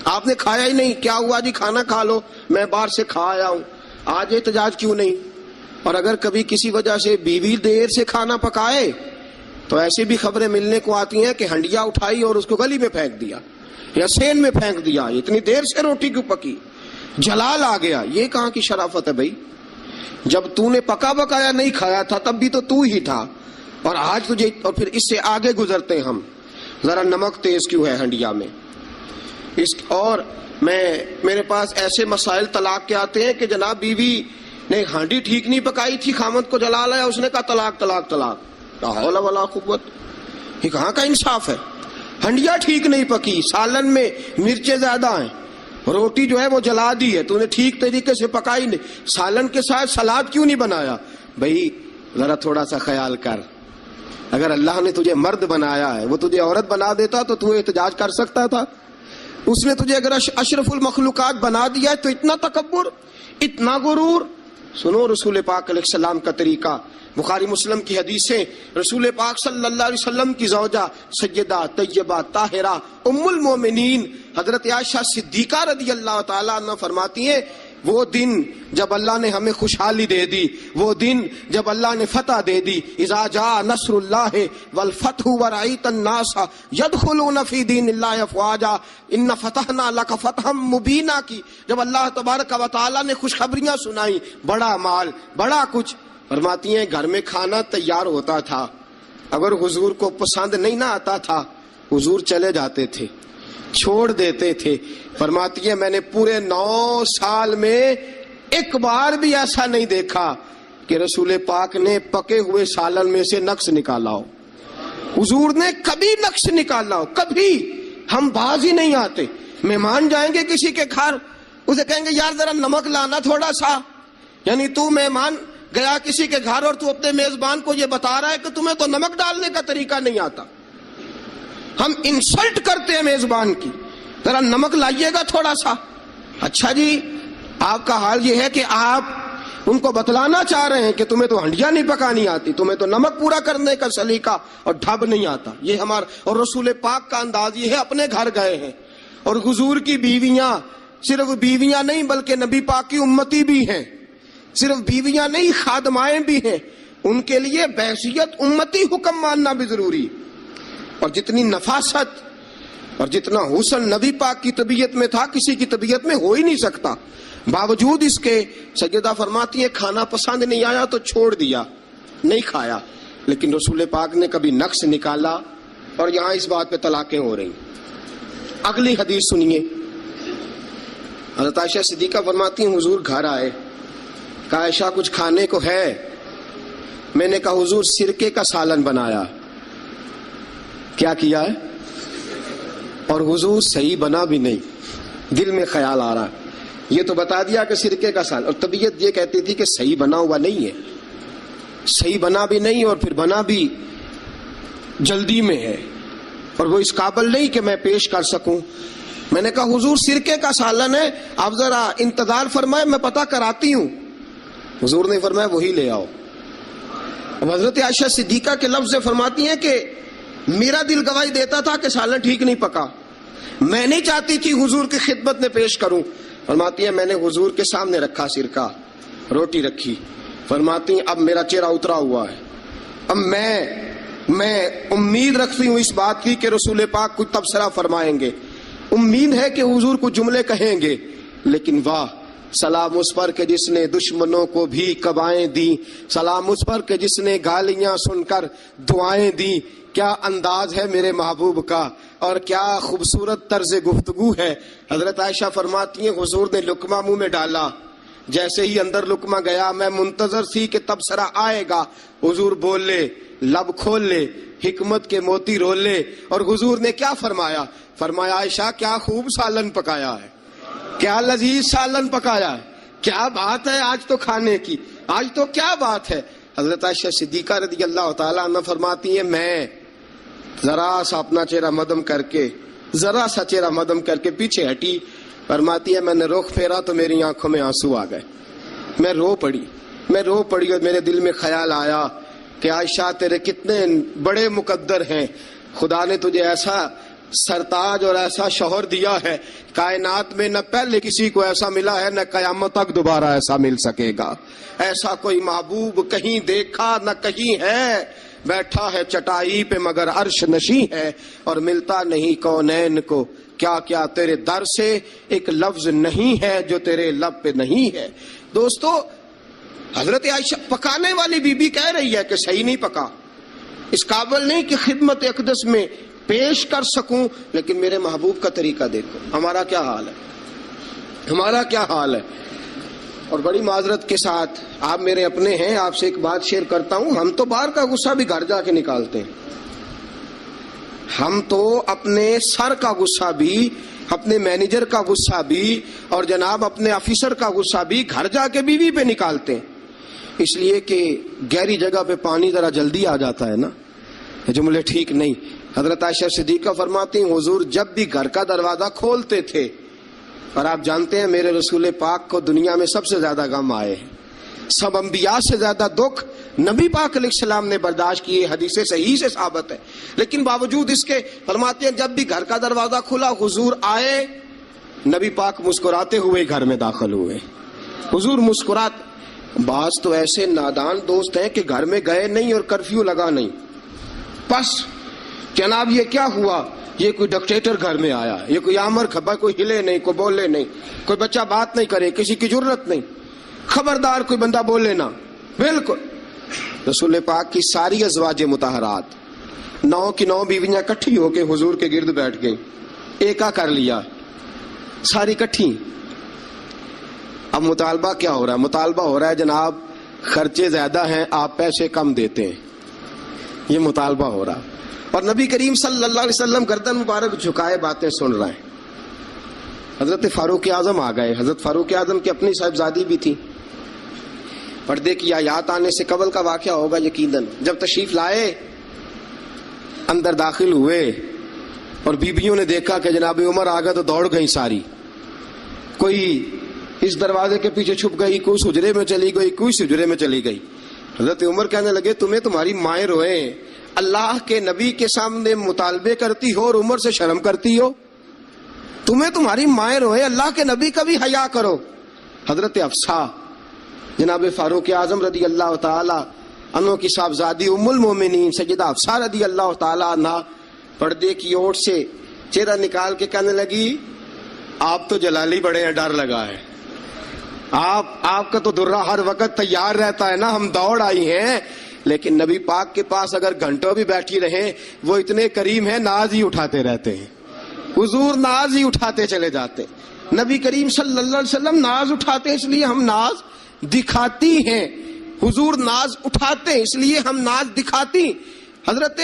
S2: آپ نے کھایا ہی نہیں, کیا ہوا جی کھانا کھا لو, میں باہر سے کھا آیا ہوں, آج احتجاج کیوں نہیں؟ اور اگر کبھی کسی وجہ سے بیوی دیر سے کھانا پکائے تو ایسی بھی خبریں ملنے کو آتی ہیں کہ ہنڈیا اٹھائی اور اس کو گلی میں پھینک دیا یا سین میں پھینک دیا, اتنی دیر سے روٹی کیوں پکی, جلال آ گیا. یہ کہاں کی شرافت ہے بھائی؟ جب تو نے پکا پکایا نہیں کھایا تھا تب بھی تو ہی تھا, اور آج تجھے, اور پھر اس سے آگے گزرتے ہم, ذرا نمک تیز کیوں ہے ہنڈیا میں. اور میرے پاس ایسے مسائل طلاق کے آتے ہیں کہ جناب بیوی نے ہانڈی ٹھیک نہیں پکائی تھی, خامد کو جلا لایا, اس نے کہا طلاق طلاق طلاق. لا حول ولا قوت. یہ کہاں کا انصاف ہے؟ ہنڈیا ٹھیک نہیں پکی, سالن میں مرچیں زیادہ ہیں, روٹی جو ہے وہ جلا دی ہے, تو نے ٹھیک طریقے سے پکائی نہیں, سالن کے ساتھ سلاد کیوں نہیں بنایا؟ بھائی ذرا تھوڑا سا خیال کر. اگر اللہ نے تجھے مرد بنایا ہے, وہ تجھے عورت بنا دیتا تو احتجاج کر سکتا تھا. اس نے تجھے اگر اشرف المخلوقات بنا دیا ہے تو اتنا تکبر, اتنا غرور. سنو رسول پاک علیہ السلام کا طریقہ. بخاری مسلم کی حدیثیں, رسول پاک صلی اللہ علیہ وسلم کی زوجہ سیدہ طیبہ طاہرہ ام المومنین حضرت عائشہ صدیقہ رضی اللہ تعالیٰ عنہ فرماتی ہیں, وہ دن جب اللہ نے ہمیں خوشحالی دے دی, وہ دن جب اللہ نے فتح دے دی, اذا جاء نصر اللہ والفتح ورأیت الناس یدخلون فی دین اللہ افواجا ان فتحنا لک فتحا مبینا کی, جب اللہ تبارک و تعالیٰ نے خوشخبریاں سنائی, بڑا مال بڑا کچھ. فرماتی ہیں گھر میں کھانا تیار ہوتا تھا, اگر حضور کو پسند نہیں نہ آتا تھا حضور چلے جاتے تھے, چھوڑ دیتے تھے. فرماتی ہے میں نے پورے 9 سال میں ایک بار بھی ایسا نہیں دیکھا کہ رسول پاک نے پکے ہوئے سالن میں سے نقص نکالا ہو. حضور نے کبھی نقص نکالا ہو, کبھی. ہم باز ہی نہیں آتے. مہمان جائیں گے کسی کے گھر, اسے کہیں گے یار ذرا نمک لانا تھوڑا سا, یعنی تو مہمان گیا کسی کے گھر اور تو اپنے میزبان کو یہ بتا رہا ہے کہ تمہیں تو نمک ڈالنے کا طریقہ نہیں آتا. ہم انسلٹ کرتے ہیں میزبان کی, ذرا نمک لائیے گا تھوڑا سا. اچھا جی, آپ کا حال یہ ہے کہ آپ ان کو بتلانا چاہ رہے ہیں کہ تمہیں تو ہنڈیا نہیں پکانی آتی, تمہیں تو نمک پورا کرنے کا سلیقہ اور ڈھب نہیں آتا. یہ ہمارا اور رسول پاک کا انداز یہ ہے. اپنے گھر گئے ہیں اور حضور کی بیویاں, صرف بیویاں نہیں بلکہ نبی پاک کی امتی بھی ہیں, صرف بیویاں نہیں خادمائیں بھی ہیں, ان کے لیے بحیثیت امتی حکم ماننا بھی ضروری. اور جتنی نفاست اور جتنا حسن نبی پاک کی طبیعت میں تھا کسی کی طبیعت میں ہو ہی نہیں سکتا. باوجود اس کے سیدہ فرماتی ہیں کھانا پسند نہیں آیا تو چھوڑ دیا, نہیں کھایا. لیکن رسول پاک نے کبھی نقص نکالا, اور یہاں اس بات پہ طلاقیں ہو رہی. اگلی حدیث سنیے. حضرت عائشہ صدیقہ فرماتی ہیں حضور گھر آئے, کہا عائشہ کچھ کھانے کو ہے؟ میں نے کہا حضور سرکے کا سالن بنایا. کیا کیا ہے؟ اور حضور صحیح بنا بھی نہیں, دل میں خیال آ رہا, یہ تو بتا دیا کہ سرکے کا سالن, اور طبیعت یہ کہتی تھی کہ صحیح بنا ہوا نہیں ہے, صحیح بنا بھی نہیں, اور پھر بنا بھی جلدی میں ہے, اور وہ اس قابل نہیں کہ میں پیش کر سکوں. میں نے کہا حضور سرکے کا سالن ہے, آپ ذرا انتظار فرمائے میں پتہ کراتی ہوں. حضور نے فرمایا وہی لے آؤ. اب حضرت عائشہ صدیقہ کے لفظ سے فرماتی ہیں کہ میرا دل گواہی دیتا تھا کہ سالن ٹھیک نہیں پکا, میں نہیں چاہتی تھی حضور کی خدمت میں پیش کروں, فرماتی ہیں میں نے حضور کے سامنے رکھا سرکہ، روٹی رکھی، فرماتی ہیں اب میرا چہرہ اترا ہوا ہے، اب میں امید رکھتی ہوں اس بات کی کہ رسول پاک کچھ تبصرہ فرمائیں گے، امید ہے کہ حضور کچھ جملے کہیں گے، لیکن واہ سلام اس پر کہ جس نے دشمنوں کو بھی قبائیں دی، سلام اس پر کہ جس نے گالیاں سن کر دعائیں دی، کیا انداز ہے میرے محبوب کا اور کیا خوبصورت طرز گفتگو ہے۔ حضرت عائشہ فرماتی ہیں حضور نے لقمہ منہ میں ڈالا، جیسے ہی اندر لقمہ گیا میں منتظر تھی کہ تبصرہ آئے گا، حضور بول لے، لب کھول لے، حکمت کے موتی رول لے، اور حضور نے کیا فرمایا؟ فرمایا عائشہ کیا خوب سالن پکایا ہے، کیا لذیذ سالن پکایا ہے، کیا بات ہے آج تو کھانے کی، آج تو کیا بات ہے۔ حضرت عائشہ صدیقہ رضی اللہ تعالیٰ عنہ فرماتی ہیں میں ذرا سا اپنا چہرہ مدم کر کے پیچھے ہٹی، فرماتی ہے میں نے رخ پھیرا تو میری آنکھوں میں آنسو آ گئے، میں رو پڑی اور میرے دل میں خیال آیا کہ عائشہ تیرے کتنے بڑے مقدر ہیں، خدا نے تجھے ایسا سرتاج اور ایسا شوہر دیا ہے، کائنات میں نہ پہلے کسی کو ایسا ملا ہے نہ قیامت تک دوبارہ ایسا مل سکے گا، ایسا کوئی محبوب کہیں دیکھا نہ کہیں ہے، بیٹھا ہے چٹائی پہ مگر عرش نشیں ہے، اور ملتا نہیں کونین کو، کیا کیا تیرے در سے ایک لفظ نہیں ہے جو تیرے لب پہ نہیں ہے۔ دوستو حضرت عائشہ پکانے والی بی بی کہہ رہی ہے کہ صحیح نہیں پکا، اس قابل نہیں کہ خدمت اقدس میں پیش کر سکوں، لیکن میرے محبوب کا طریقہ دیکھو، ہمارا کیا حال ہے۔ اور بڑی معذرت کے ساتھ آپ میرے اپنے ہیں، آپ سے ایک بات شیئر کرتا ہوں، ہم تو باہر کا غصہ بھی گھر جا کے نکالتے ہیں، ہم تو اپنے سر کا غصہ بھی، اپنے مینیجر کا غصہ بھی، اور جناب اپنے آفیسر کا غصہ بھی گھر جا کے بیوی پہ نکالتے ہیں، اس لیے کہ گہری جگہ پہ پانی ذرا جلدی آ جاتا ہے نا، جملے ٹھیک نہیں۔ حضرت عائشہ صدیقہ فرماتی ہیں حضور جب بھی گھر کا دروازہ کھولتے تھے، اور آپ جانتے ہیں میرے رسول پاک کو دنیا میں سب سے زیادہ غم آئے ہیں، سب انبیاء سے زیادہ دکھ نبی پاک علیہ السلام نے برداشت کیے، حدیث صحیح سے ثابت ہے، لیکن باوجود اس کے فرماتے ہیں جب بھی گھر کا دروازہ کھلا حضور آئے، نبی پاک مسکراتے ہوئے گھر میں داخل ہوئے، حضور مسکرات۔ بعض تو ایسے نادان دوست ہیں کہ گھر میں گئے نہیں اور کرفیو لگا نہیں، بس جناب یہ کیا ہوا، یہ کوئی ڈکٹیٹر گھر میں آیا، یہ کوئی آمر کھبا، کوئی ہلے نہیں، کوئی بولے نہیں، کوئی بچہ بات نہیں کرے، کسی کی جرت نہیں، خبردار کوئی بندہ بولے نہ، بالکل۔ رسول پاک کی ساری ازواج مطہرات 9 کی 9 بیویاں کٹھی ہو کے حضور کے گرد بیٹھ گئیں، ایکا کر لیا، ساری کٹھی۔ اب مطالبہ کیا ہو رہا ہے؟ مطالبہ ہو رہا ہے جناب خرچے زیادہ ہیں، آپ پیسے کم دیتے ہیں، یہ مطالبہ ہو رہا۔ اور نبی کریم صلی اللہ علیہ وسلم گردن مبارک جھکائے باتیں سن رہے ہیں۔ حضرت فاروق اعظم آ گئے، حضرت فاروق اعظم کی اپنی صاحبزادی بھی تھی، پردے کی آیات آنے سے قبل کا واقعہ ہوگا یقیناً۔ جب تشریف لائے اندر داخل ہوئے اور بیویوں نے دیکھا کہ جناب عمر آ گئے تو دوڑ گئی ساری، کوئی اس دروازے کے پیچھے چھپ گئی، کوئی حجرے میں چلی گئی، کوئی حجرے میں چلی گئی۔ حضرت عمر کہنے لگے تمہیں تمہاری مائیں روئیں، اللہ کے نبی کے سامنے مطالبے کرتی ہو اور عمر سے شرم کرتی ہو، تمہیں تمہاری مائیں روئیں، اللہ کے نبی کا بھی حیا کرو۔ حضرت حفصہ جناب فاروق اعظم رضی اللہ تعالی عنہ کی صاحبزادی ام المومنین سیدہ حفصہ رضی اللہ تعالی عنہ پردے کی اوٹ سے چہرہ نکال کے کہنے لگی آپ تو جلالی بڑے ہیں، ڈر لگا ہے، آپ کا تو درہ ہر وقت تیار رہتا ہے نا، ہم دوڑ آئی ہیں، لیکن نبی پاک کے پاس اگر گھنٹوں بھی بیٹھی رہیں وہ اتنے کریم ہیں، ناز ہی اٹھاتے رہتے ہیں، حضور ناز ہی اٹھاتے چلے جاتے، نبی کریم صلی اللہ علیہ وسلم ناز اٹھاتے اس لیے ہم ناز دکھاتی ہیں، حضور ناز اٹھاتے اس لیے ہم ناز دکھاتی۔ حضرت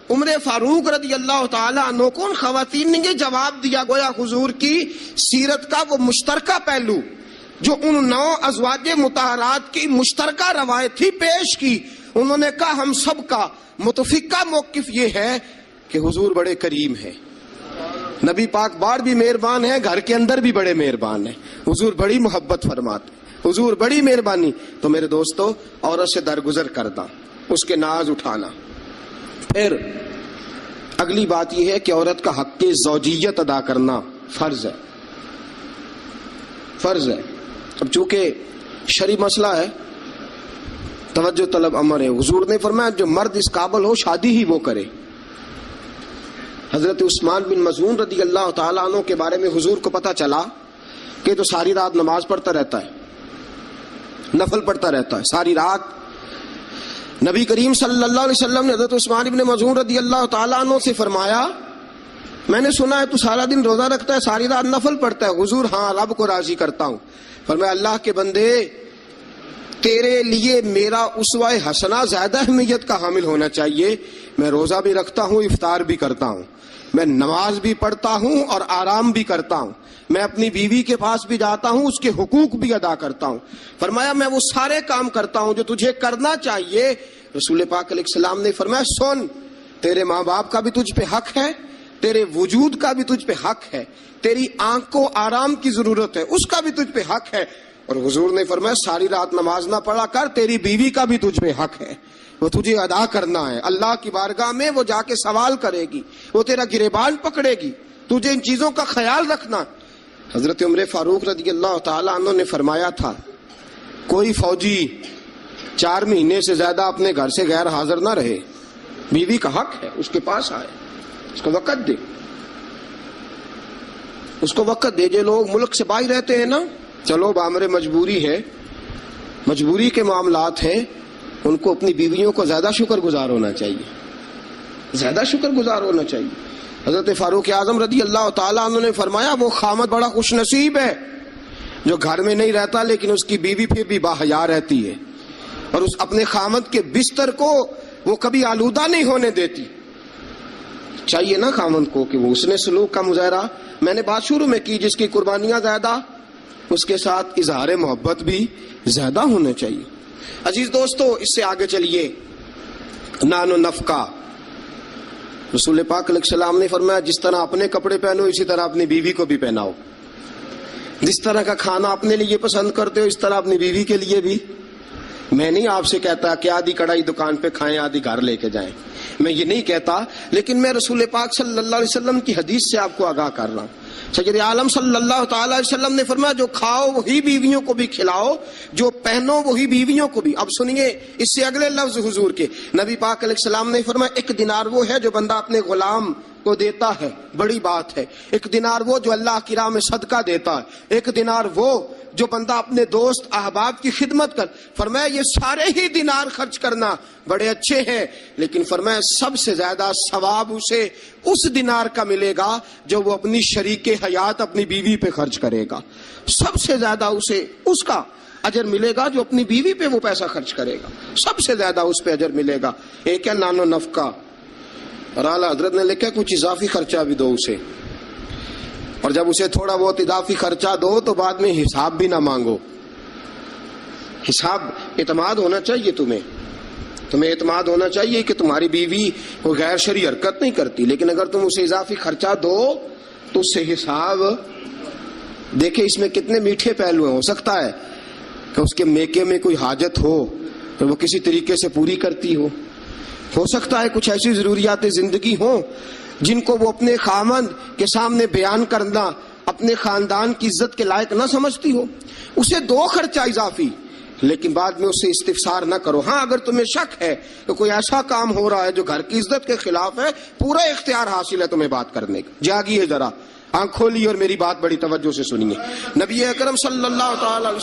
S2: عمر فاروق رضی اللہ تعالی عنہ کو ان خواتین نے یہ جواب دیا، گویا حضور کی سیرت کا وہ مشترکہ پہلو جو ان 9 ازواج مطہرات کی مشترکہ روایت ہی پیش کی۔ انہوں نے کہا ہم سب کا متفقہ موقف یہ ہے کہ حضور بڑے کریم ہیں، نبی پاک باہر بھی مہربان ہیں، گھر کے اندر بھی بڑے مہربان ہیں، حضور بڑی محبت فرماتے، حضور بڑی مہربانی۔ تو میرے دوستو عورت سے درگزر کرنا، اس کے ناز اٹھانا۔ پھر اگلی بات یہ ہے کہ عورت کا حق زوجیت ادا کرنا فرض ہے۔ فرض ہے. اب چونکہ شرعی مسئلہ ہے، توجہ طلب امر ہے. حضور نے فرمایا جو مرد اس قابل ہو شادی ہی وہ کرے. حضرت عثمان بن مظعون رضی اللہ تعالیٰ عنہ کے بارے میں حضور کو پتا چلا کہ تو ساری رات نماز پڑھتا رہتا ہے، نفل پڑھتا رہتا ہے ساری رات. نبی کریم صلی اللہ علیہ وسلم نے حضرت عثمان بن مظعون رضی اللہ تعالیٰ عنہ سے فرمایا میں نے سنا ہے تو سارا دن روزہ رکھتا ہے، ساری رات نفل پڑھتا ہے. حضور ہاں رب کو راضی کرتا ہوں. فرمایا اللہ کے بندے تیرے لیے میرا اسوہ حسنہ زیادہ اہمیت کا حامل ہونا چاہیے. میں روزہ بھی رکھتا ہوں، افطار بھی کرتا ہوں، میں نماز بھی پڑھتا ہوں اور آرام بھی کرتا ہوں، میں اپنی بیوی کے پاس بھی جاتا ہوں، اس کے حقوق بھی ادا کرتا ہوں. فرمایا میں وہ سارے کام کرتا ہوں جو تجھے کرنا چاہیے. رسول پاک علیہ السلام نے فرمایا سن، تیرے ماں باپ کا بھی تجھ پہ حق ہے، تیرے وجود کا بھی تجھ پہ حق ہے، تیری آنکھ کو آرام کی ضرورت ہے اس کا بھی تجھ پہ حق ہے. اور حضور نے فرمایا ساری رات نماز نہ پڑھا کر، تیری بیوی کا بھی تجھ پہ حق ہے، وہ تجھے ادا کرنا ہے. اللہ کی بارگاہ میں وہ جا کے سوال کرے گی، وہ تیرا گریبان پکڑے گی، تجھے ان چیزوں کا خیال رکھنا. حضرت عمر فاروق رضی اللہ تعالیٰ عنہ نے فرمایا تھا کوئی فوجی 4 مہینے سے زیادہ اپنے گھر سے غیر حاضر نہ رہے. بیوی کا حق ہے اس کے پاس آئے، اس کو وقت دے، اس کو وقت دے. جو لوگ ملک سے باہر رہتے ہیں نا، چلو بامر مجبوری ہے، مجبوری کے معاملات ہیں، ان کو اپنی بیویوں کو زیادہ شکر گزار ہونا چاہیے، زیادہ شکر گزار ہونا چاہیے. حضرت فاروق اعظم رضی اللہ تعالیٰ عنہ نے فرمایا وہ خامد بڑا خوش نصیب ہے جو گھر میں نہیں رہتا لیکن اس کی بیوی پھر بھی باحیا رہتی ہے اور اس اپنے خامد کے بستر کو وہ کبھی آلودہ نہیں ہونے دیتی. چاہیے نا خامد کو کہ وہ حسن سلوک کا مظاہرہ، میں نے بات شروع میں کی، جس کی قربانیاں زیادہ اس کے ساتھ اظہار محبت بھی زیادہ ہونا چاہیے. عزیز دوستو اس سے آگے چلیے. نان و نفقہ، رسول پاک علیہ السلام نے فرمایا جس طرح اپنے کپڑے پہنو اسی طرح اپنی بیوی کو بھی پہناؤ. جس طرح کا کھانا اپنے لیے پسند کرتے ہو اس طرح اپنی بیوی کے لیے بھی. میں نہیں آپ سے کہتا کہ آدھی کڑھائی دکان پہ کھائیں آدھی گھر لے کے جائیں، میں یہ نہیں کہتا، لیکن میں رسول پاک صلی اللہ علیہ وسلم کی حدیث سے آپ کو آگاہ کر رہا ہوں. سید عالم صلی اللہ تعالی علیہ وسلم نے فرمایا جو کھاؤ وہی بیویوں کو بھی کھلاؤ، جو پہنو وہی بیویوں کو بھی. اب سنیے اس سے اگلے لفظ حضور کے. نبی پاک علیہ السلام نے فرمایا 1 دینار وہ ہے جو بندہ اپنے غلام کو دیتا ہے، بڑی بات ہے. 1 دینار وہ جو اللہ کی راہ میں صدقہ دیتا ہے. 1 دینار وہ جو بندہ اپنے دوست احباب کی خدمت کر. فرمایا یہ سارے ہی دینار خرچ کرنا بڑے اچھے ہیں، لیکن فرمایا سب سے زیادہ ثواب اسے اس دینار کا ملے گا جو وہ اپنی شریک حیات اپنی بیوی پہ خرچ کرے گا. سب سے زیادہ اسے اس کا اجر ملے گا جو اپنی بیوی پہ وہ پیسہ خرچ کرے گا، سب سے زیادہ اس پہ اجر ملے گا. ایک ہے نان و نفقہ، اور اعلیٰ حضرت نے لکھا کچھ اضافی خرچہ بھی دو اسے، اور جب اسے تھوڑا بہت اضافی خرچہ دو تو بعد میں حساب بھی نہ مانگو. حساب اعتماد ہونا چاہیے، تمہیں اعتماد ہونا چاہیے کہ تمہاری بیوی کوئی غیر شرعی حرکت نہیں کرتی، لیکن اگر تم اسے اضافی خرچہ دو تو اس سے حساب دیکھیں. اس میں کتنے میٹھے پہلو ہیں. ہو سکتا ہے کہ اس کے میکے میں کوئی حاجت ہو تو وہ کسی طریقے سے پوری کرتی ہو سکتا ہے کچھ ایسی ضروریات زندگی ہوں جن کو وہ اپنے خامند کے سامنے بیان کرنا اپنے خاندان کی عزت کے لائق نہ سمجھتی ہو. اسے دو خرچہ اضافی، لیکن بعد میں اسے استفسار نہ کرو. ہاں اگر تمہیں شک ہے کہ کوئی ایسا کام ہو رہا ہے جو گھر کی عزت کے خلاف ہے، پورا اختیار حاصل ہے تمہیں بات کرنے کا. جاگیے ذرا، آنکھ کھولیے اور میری بات بڑی توجہ سے سنیے. نبی اکرم صلی اللہ تعالی علیہ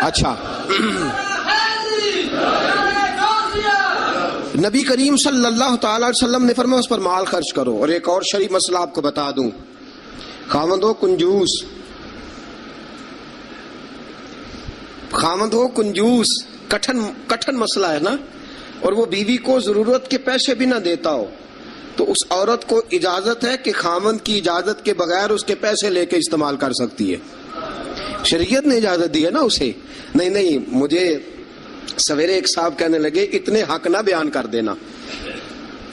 S2: اچھا نبی کریم صلی اللہ تعالی علیہ وسلم نے فرمایا اس پر مال خرچ کرو. اور ایک اور شرعی مسئلہ آپ کو بتا دوں، خاوند ہو کنجوس، کٹھن مسئلہ ہے نا، اور وہ بیوی کو ضرورت کے پیسے بھی نہ دیتا ہو تو اس عورت کو اجازت ہے کہ خاوند کی اجازت کے بغیر اس کے پیسے لے کے استعمال کر سکتی ہے. شریعت نے اجازت دی ہے نا اسے. نہیں مجھے سویرے ایک صاحب کہنے لگے اتنے حق نہ بیان کر دینا،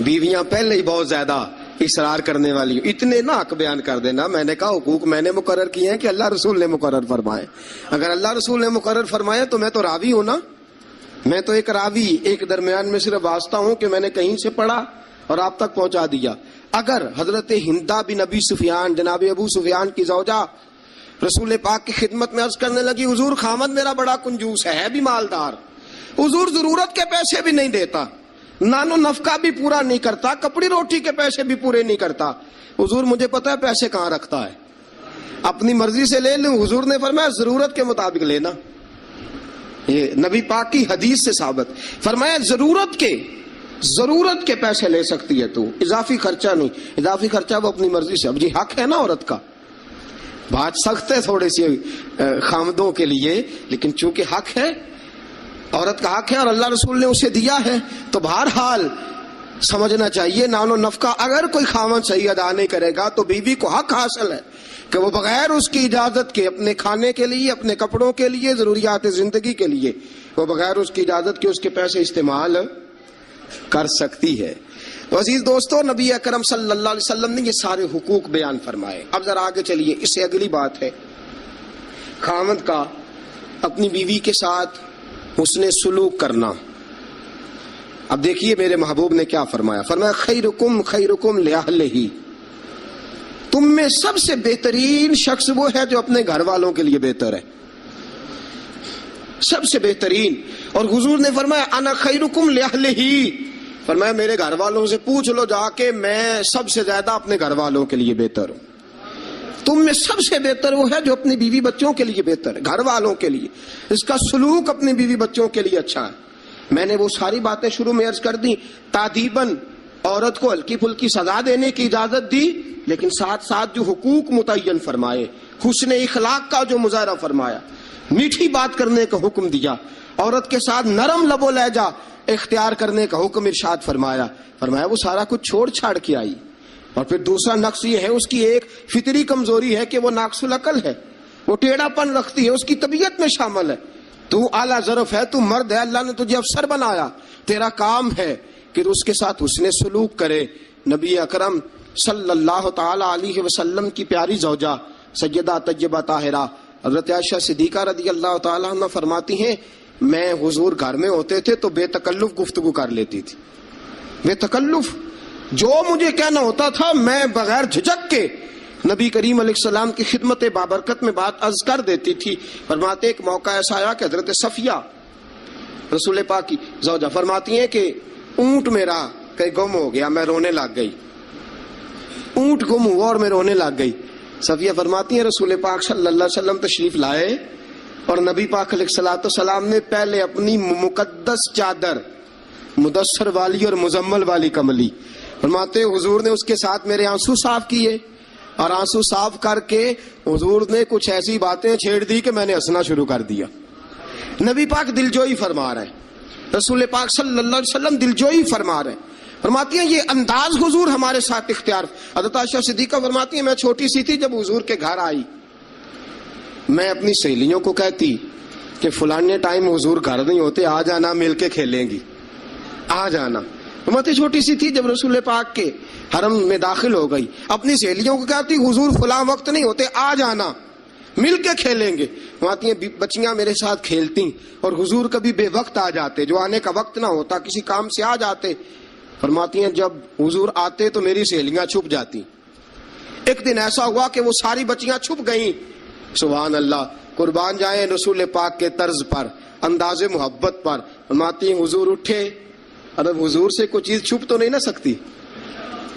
S2: بیویاں پہلے ہی بہت زیادہ اصرار کرنے والی ہوں. اتنے نہ حق بیان کر دینا. میں نے کہا حقوق میں نے مقرر کیے ہیں کہ اللہ رسول نے مقرر فرمائے. اگر اللہ رسول نے مقرر فرمایا تو میں تو راوی ہوں نا. میں تو ایک راوی، ایک درمیان میں صرف واسطہ ہوں کہ میں نے کہیں سے پڑھا اور آپ تک پہنچا دیا. اگر حضرت ہندا بن ابی سفیان، جناب ابو سفیان کی زوجہ، رسول پاک کی خدمت میں عرض کرنے لگی حضور خامد میرا بڑا کنجوس ہے بھی مالدار، حضور ضرورت کے پیسے بھی نہیں دیتا، نان و نفقہ بھی پورا نہیں کرتا، کپڑی روٹی کے پیسے بھی پورے نہیں کرتا، حضور مجھے پتا ہے پیسے کہاں رکھتا ہے، اپنی مرضی سے لے لوں. حضور نے فرمایا ضرورت کے مطابق لینا. یہ نبی پاک کی حدیث سے ثابت. فرمایا ضرورت کے پیسے لے سکتی ہے تو، اضافی خرچہ نہیں. اضافی خرچہ وہ اپنی مرضی سے. اب جی حق ہے نا عورت کا، بات سخت ہے تھوڑی سی خامدوں کے لیے، لیکن چونکہ حق ہے، عورت کا حق ہے اور اللہ رسول نے اسے دیا ہے، تو بہرحال سمجھنا چاہیے نان و نفقہ اگر کوئی خامد صحیح ادا نہیں کرے گا تو بیوی کو حق حاصل ہے کہ وہ بغیر اس کی اجازت کے اپنے کھانے کے لیے، اپنے کپڑوں کے لیے، ضروریات زندگی کے لیے، وہ بغیر اس کی اجازت کے اس کے پیسے استعمال کر سکتی ہے. تو عزیز دوستو، نبی اکرم صلی اللہ علیہ وسلم نے یہ سارے حقوق بیان فرمائے. اب ذرا آگے چلیے، اس سے اگلی بات ہے خامد کا اپنی بیوی کے ساتھ حسن سلوک کرنا. اب دیکھیے میرے محبوب نے کیا فرمایا. فرمایا خیرکم لأہلہ، تم میں سب سے بہترین شخص وہ ہے جو اپنے گھر والوں کے لیے بہتر ہے، سب سے بہترین. اور حضور نے فرمایا انا خیرکم لأہلہ، فرمایا میرے گھر والوں سے پوچھ لو جا کے، میں سب سے زیادہ اپنے گھر والوں کے لیے بہتر ہوں. تم میں سب سے بہتر وہ ہے جو اپنی بیوی بچوں کے لیے بہتر ہے، گھر والوں کے لیے، اس کا سلوک اپنی بیوی بچوں کے لیے اچھا ہے. میں نے وہ ساری باتیں شروع میں عرض کر دی. تادیباً عورت کو ہلکی پھلکی سزا دینے کی اجازت دی، لیکن ساتھ ساتھ جو حقوق متعین فرمائے، حسن اخلاق کا جو مظاہرہ فرمایا، میٹھی بات کرنے کا حکم دیا، عورت کے ساتھ نرم لب و لہجہ اختیار کرنے کا حکم ارشاد فرمایا. فرمایا وہ سارا کچھ چھوڑ چھاڑ کے آئی. اور پھر دوسرا نقص یہ ہے، اس کی ایک فطری کمزوری ہے کہ وہ ناقص العقل ہے، وہ ٹیڑھا پن رکھتی ہے، اس کی طبیعت میں شامل ہے. تو اعلیٰ ظرف ہے، تو مرد ہے، اللہ نے تجھے افسر بنایا، تیرا کام ہے کہ اس کے ساتھ حسن سلوک کرے. نبی اکرم صلی اللہ تعالی علیہ وسلم کی پیاری زوجہ سیدہ طیبہ طاہرہ حضرت عائشہ صدیقہ رضی اللہ تعالی عنہ فرماتی ہیں میں حضور گھر میں ہوتے تھے تو بے تکلف گفتگو کر لیتی تھی. بے تکلف، جو مجھے کہنا ہوتا تھا میں بغیر جھجک کے نبی کریم علیہ السلام کی خدمت بابرکت میں بات عرض کر دیتی تھی. فرماتے ایک موقع ایسا آیا کہ حضرت صفیہ رسول پاک کی زوجہ فرماتی ہیں کہ اونٹ میرا کہیں گم ہو گیا، میں رونے لگ گئی. اونٹ گم ہوا اور میں رونے لگ گئی. صفیہ فرماتی ہیں رسول پاک صلی اللہ علیہ وسلم تشریف لائے اور نبی پاک علیہ الصلوۃ والسلام نے پہلے اپنی مقدس چادر مدثر والی اور مزمل والی کملی، فرماتے حضور نے اس کے ساتھ میرے آنسو صاف کیے، اور آنسو صاف کر کے حضور نے کچھ ایسی باتیں چھیڑ دی کہ میں نے ہنسنا شروع کر دیا. نبی پاک دلجوئی فرما رہے ہیں، رسول پاک صلی اللہ علیہ وسلم دلجوئی فرما رہے ہیں. فرماتی ہیں یہ انداز حضور ہمارے ساتھ اختیار. حضرت عائشہ صدیقہ فرماتی ہیں میں چھوٹی سی تھی جب حضور کے گھر آئی، میں اپنی سہیلیوں کو کہتی کہ فلانے ٹائم حضور گھر نہیں ہوتے، آ جانا مل کے کھیلیں گی، آ جانا. فرماتی چھوٹی سی تھی جب رسول پاک کے حرم میں داخل ہو گئی، اپنی سہیلیوں کو کہتی حضور فلاں وقت نہیں ہوتے، آ جانا مل کے کھیلیں گے. فرماتی ہیں بچیاں میرے ساتھ کھیلتی اور حضور کبھی بے وقت آ جاتے، جو آنے کا وقت نہ ہوتا، کسی کام سے آ جاتے. فرماتی ہیں جب حضور آتے تو میری سہیلیاں چھپ جاتی. ایک دن ایسا ہوا کہ وہ ساری بچیاں چھپ گئیں. سبحان اللہ، قربان جائیں رسول پاک کے طرز پر، انداز محبت پر. فرماتی ہیں حضور اٹھے، اب حضور سے کوئی چیز چھپ تو نہیں نہ سکتی.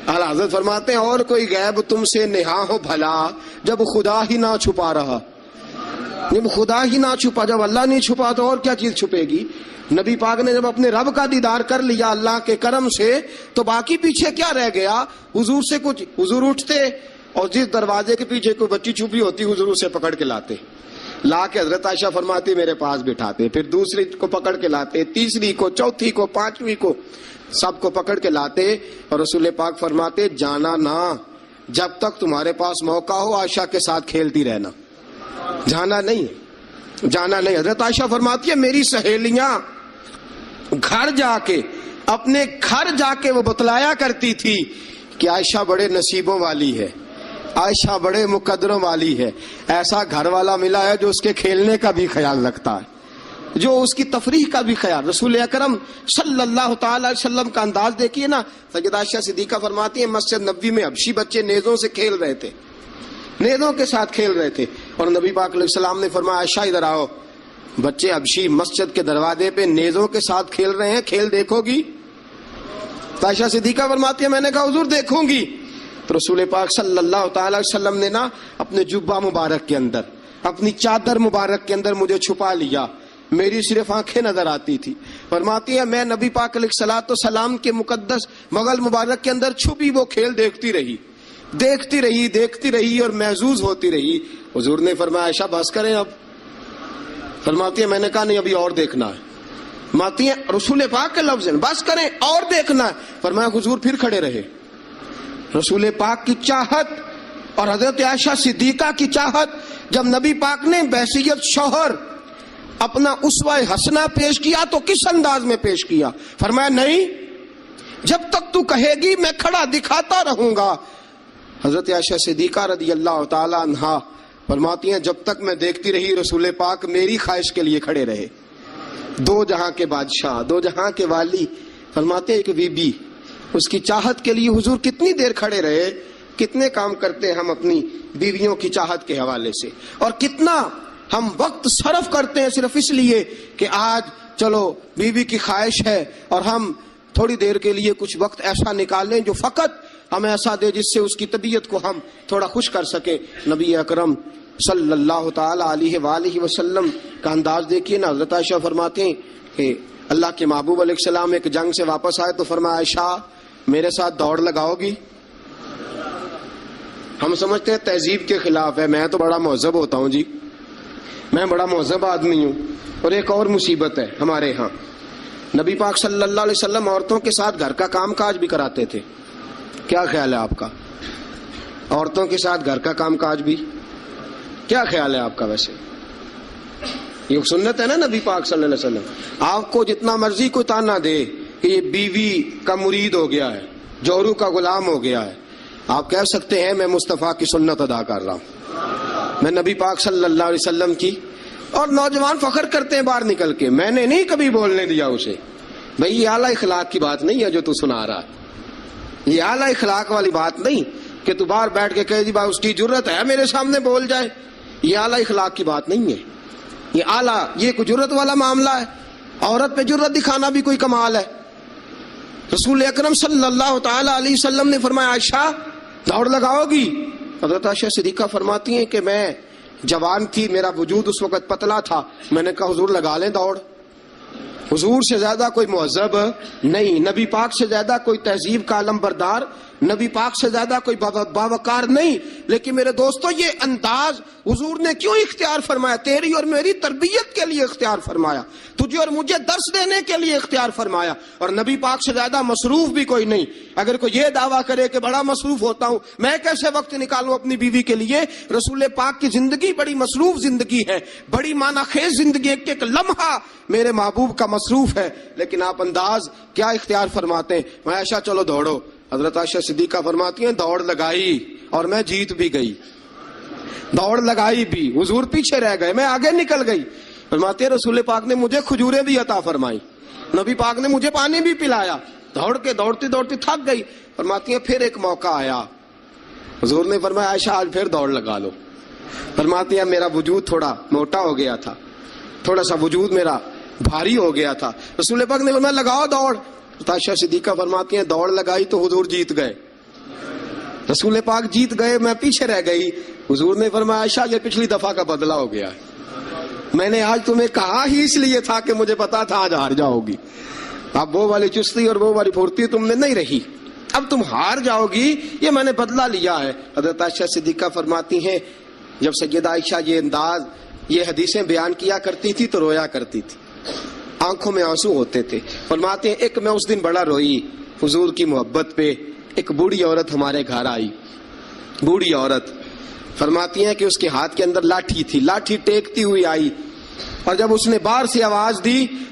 S2: اعلیٰ حضرت فرماتے ہیں اور کوئی غیب تم سے نہا ہو بھلا جب خدا ہی نہ چھپا رہا. جب خدا ہی نہ چھپا، جب اللہ نہیں چھپا تو اور کیا چیز چھپے گی. نبی پاک نے جب اپنے رب کا دیدار کر لیا اللہ کے کرم سے تو باقی پیچھے کیا رہ گیا. حضور سے کچھ، حضور اٹھتے اور جس دروازے کے پیچھے کوئی بچی چھپی ہوتی حضور اسے پکڑ کے لاتے، لا کے حضرت عائشہ فرماتی میرے پاس بٹھاتے، پھر دوسری کو پکڑ کے لاتے، تیسری کو، چوتھی کو، پانچویں کو، سب کو پکڑ کے لاتے. اور رسول پاک فرماتے جانا نہ، جب تک تمہارے پاس موقع ہو عائشہ کے ساتھ کھیلتی رہنا، جانا نہیں، جانا نہیں. حضرت عائشہ فرماتی ہے میری سہیلیاں گھر جا کے، اپنے گھر جا کے وہ بتلایا کرتی تھی کہ عائشہ بڑے نصیبوں والی ہے، عائشہ بڑے مقدروں والی ہے، ایسا گھر والا ملا ہے جو اس کے کھیلنے کا بھی خیال رکھتا ہے، جو اس کی تفریح کا بھی خیال۔ رسول اکرم صلی اللہ تعالی علیہ وسلم کا انداز دیکھیے نا۔ سیدہ عائشہ صدیقہ فرماتی ہیں مسجد نبوی میں حبشی بچے نیزوں سے کھیل رہے تھے، نیزوں کے ساتھ کھیل رہے تھے، اور نبی پاک علیہ السلام نے فرمایا عائشہ ادھر آؤ، بچے حبشی مسجد کے دروازے پہ نیزوں کے ساتھ کھیل رہے ہیں، کھیل دیکھو گی؟ تو عائشہ صدیقہ فرماتی ہے میں نے کہا حضور دیکھوں گی۔ تو رسول پاک صلی اللہ تعالی علیہ وسلم نے نا اپنے جبہ مبارک کے اندر، اپنی چادر مبارک کے اندر مجھے چھپا لیا، میری صرف آنکھیں نظر آتی تھی۔ فرماتی ہے میں نبی پاک علیہ الصلوۃ والسلام کے مقدس مغل مبارک کے اندر چھپی وہ کھیل دیکھتی رہی اور محظوظ ہوتی رہی۔ حضور نے فرمایا عائشہ بس کریں اب۔ فرماتی ہے میں نے کہا نہیں ابھی اور دیکھنا ہے۔ فرماتی ہیں رسول پاک کے لفظ ہیں بس کریں اور دیکھنا ہے۔ فرمایا حضور پھر کھڑے رہے۔ رسول پاک کی چاہت اور حضرت عائشہ صدیقہ کی چاہت، جب نبی پاک نے بحیثیت شوہر اپنا اسوہ حسنہ پیش کیا تو کس انداز میں پیش کیا؟ فرمایا نہیں جب تک تو کہے گی میں کھڑا دکھاتا رہوں گا۔ حضرت عائشہ صدیقہ رضی اللہ تعالی عنہا فرماتی ہیں جب تک میں دیکھتی رہی رسول پاک میری خواہش کے لیے کھڑے رہے۔ دو جہاں کے بادشاہ، دو جہاں کے والی، فرماتے ہیں ایک بی بی اس کی چاہت کے لیے حضور کتنی دیر کھڑے رہے۔ کتنے کام کرتے ہیں ہم اپنی بیویوں کی چاہت کے حوالے سے، اور کتنا ہم وقت صرف کرتے ہیں صرف اس لیے کہ آج چلو بیوی کی خواہش ہے اور ہم تھوڑی دیر کے لیے کچھ وقت ایسا نکال لیں جو فقط ہمیں ایسا دے جس سے اس کی طبیعت کو ہم تھوڑا خوش کر سکیں۔ نبی اکرم صلی اللہ تعالی علیہ وآلہ وسلم کا انداز دیکھیے نا۔ حضرت عائشہ فرماتے ہیں کہ اللہ کے محبوب علیہ السلام ایک جنگ سے واپس آئے تو فرمایا عائشہ میرے ساتھ دوڑ لگاؤ گی؟ ہم سمجھتے ہیں تہذیب کے خلاف ہے، میں تو بڑا مہذب ہوتا ہوں جی، میں بڑا مہذب آدمی ہوں۔ اور ایک اور مصیبت ہے ہمارے ہاں، نبی پاک صلی اللہ علیہ وسلم عورتوں کے ساتھ گھر کا کام کاج بھی کراتے تھے۔ کیا خیال ہے آپ کا؟ عورتوں کے ساتھ گھر کا کام کاج بھی کیا خیال ہے آپ کا؟ ویسے یہ سنت ہے نا نبی پاک صلی اللہ علیہ وسلم۔ آپ کو جتنا مرضی کوئی تانا دے کہ یہ بیوی کا مرید ہو گیا ہے، جورو کا غلام ہو گیا ہے، آپ کہہ سکتے ہیں میں مصطفیٰ کی سنت ادا کر رہا ہوں، میں نبی پاک صلی اللہ علیہ وسلم کی۔ اور نوجوان فخر کرتے ہیں باہر نکل کے، میں نے نہیں کبھی بولنے دیا اسے۔ بھئی یہ اعلیٰ اخلاق کی بات نہیں ہے جو تو سنا رہا ہے، یہ اعلیٰ اخلاق والی بات نہیں کہ تو باہر بیٹھ کے کہے جی بھائی اس کی جرت ہے میرے سامنے بول جائے، یہ اعلیٰ اخلاق کی بات نہیں ہے، یہ اعلیٰ، یہ کوئی جرت والا معاملہ ہے؟ عورت پہ جرت دکھانا بھی کوئی کمال ہے؟ رسول اکرم صلی اللہ تعالی علیہ وسلم نے فرمایا عائشہ دوڑ لگاؤ گی؟ حضرت عائشہ صدیقہ فرماتی ہیں کہ میں جوان تھی، میرا وجود اس وقت پتلا تھا، میں نے کہا حضور لگا لیں دوڑ۔ حضور سے زیادہ کوئی مہذب نہیں، نبی پاک سے زیادہ کوئی تہذیب کا علم بردار، نبی پاک سے زیادہ کوئی باوقار نہیں، لیکن میرے دوستو یہ انداز حضور نے کیوں اختیار فرمایا؟ تیری اور میری تربیت کے لیے اختیار فرمایا، تجھے اور مجھے درس دینے کے لیے اختیار فرمایا۔ اور نبی پاک سے زیادہ مصروف بھی کوئی نہیں۔ اگر کوئی یہ دعویٰ کرے کہ بڑا مصروف ہوتا ہوں، میں کیسے وقت نکالوں اپنی بیوی کے لیے؟ رسول پاک کی زندگی بڑی مصروف زندگی ہے، بڑی معنی خیز زندگی، ایک ایک لمحہ میرے محبوب کا مصروف ہے، لیکن آپ انداز کیا اختیار فرماتے ہیں؟ میں عائشہ چلو دوڑو۔ حضرت عائشہ صدیقہ فرماتی ہیں دوڑ لگائی اور میں جیت بھی گئی، دوڑ لگائی بھی، حضور پیچھے رہ گئے، میں آگے نکل گئی۔ فرماتے ہیں رسول پاک نے مجھے کھجوریں بھی عطا فرمائی، نبی پاک نے مجھے پانی بھی پلایا، دوڑ کے دوڑتی دوڑتی تھک گئی۔ فرماتی ہیں پھر ایک موقع آیا، حضور نے فرمایا عائشہ آج پھر دوڑ لگا لو۔ فرماتی ہیں میرا وجود تھوڑا موٹا ہو گیا تھا، تھوڑا سا وجود میرا بھاری ہو گیا تھا، رسول پاک نے فرمایا لگاؤ دوڑ۔ عائشہ صدیقہ فرماتی ہیں دوڑ لگائی تو حضور جیت گئے، رسول پاک جیت گئے، میں پیچھے رہ گئی۔ حضور نے فرمایا عائشہ یہ پچھلی دفعہ کا بدلہ ہو گیا ہے، میں نے آج تمہیں کہا ہی اس لیے تھا کہ مجھے پتا تھا آج ہار جاؤ گی، اب وہ والی چستی اور وہ والی پھرتی تم میں نہیں رہی، اب تم ہار جاؤ گی، یہ میں نے بدلہ لیا ہے۔ حضرت عائشہ صدیقہ فرماتی ہیں جب سیدہ عائشہ یہ انداز، یہ حدیثیں بیان کیا کرتی تھی تو رویا کرتی تھی، آنکھوں میں آنسو ہوتے تھے۔ فرماتے ہیں ایک میں اس دن بڑا روئی حضور کی محبت پہ، ایک بوڑھی عورت ہمارے گھر آئی، بوڑھی عورت، فرماتی ہیں کہ اس کے ہاتھ کے اندر لاٹھی تھی، لاٹھی ٹیکتی ہوئی آئی، اور جب اس نے باہر سے آواز دی،